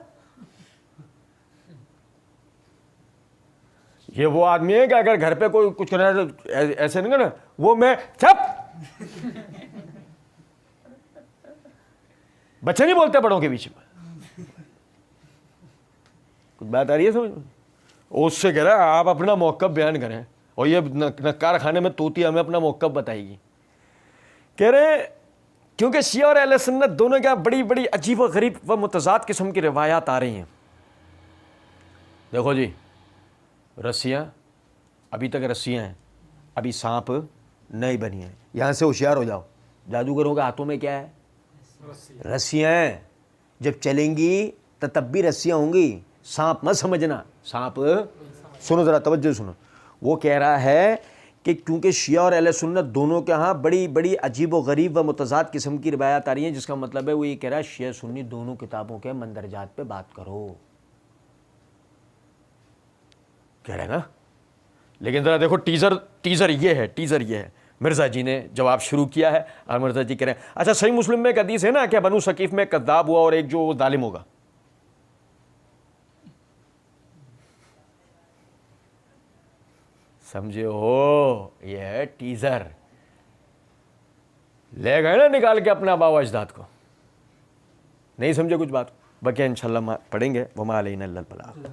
یہ وہ آدمی ہے کہ اگر گھر پہ کوئی کچھ کرنا ہے تو ایسے نہیں کرنا, وہ میں چپ. بچے نہیں بولتے بڑوں کے بیچ میں. کچھ بات آ رہی ہے سمجھ میں؟ اس سے کہہ رہا ہے آپ اپنا موقف بیان کریں, اور یہ نکار خانے میں طوطی ہمیں اپنا موقف بتائے گی. کہہ رہے ہیں کیونکہ شیعہ اور اہل سنت دونوں کے بڑی بڑی عجیب و غریب و متضاد قسم کی روایات آ رہی ہیں. دیکھو جی, رسیاں ابھی تک رسیاں ہیں, ابھی سانپ نہیں بنی ہیں. یہاں سے ہوشیار ہو جاؤ, جادوگروں کے ہاتھوں میں کیا ہے؟ رسیاں ہیں. جب چلیں گی تو تب بھی رسیاں ہوں گی, سانپ مت سمجھنا. سانپ سنو ذرا توجہ سنو. وہ کہہ رہا ہے کہ کیونکہ شیعہ اور اہل سنت دونوں کے ہاں بڑی بڑی عجیب و غریب و متضاد قسم کی روایات آ رہی ہیں, جس کا مطلب ہے وہ یہ کہہ رہا ہے شیعہ سنی دونوں کتابوں کے مندرجات پہ بات کرو. کہہ رہے ہیں نا. لیکن ذرا دیکھو ٹیزر یہ ہے. مرزا جی نے جواب شروع کیا ہے اور مرزا جی کہہ رہے ہیں اچھا صحیح مسلم میں ایک حدیث ہے نا کہ بنو ثقیف میں کذاب ہوا اور ایک جو ظالم ہوگا. سمجھے ہو, یہ ہے ٹیزر. لے گئے نا نکال کے اپنا آباء و اجداد کو. نہیں سمجھے کچھ بات, بقیہ انشاءاللہ پڑھیں گے. وما علینا الا البلاغ.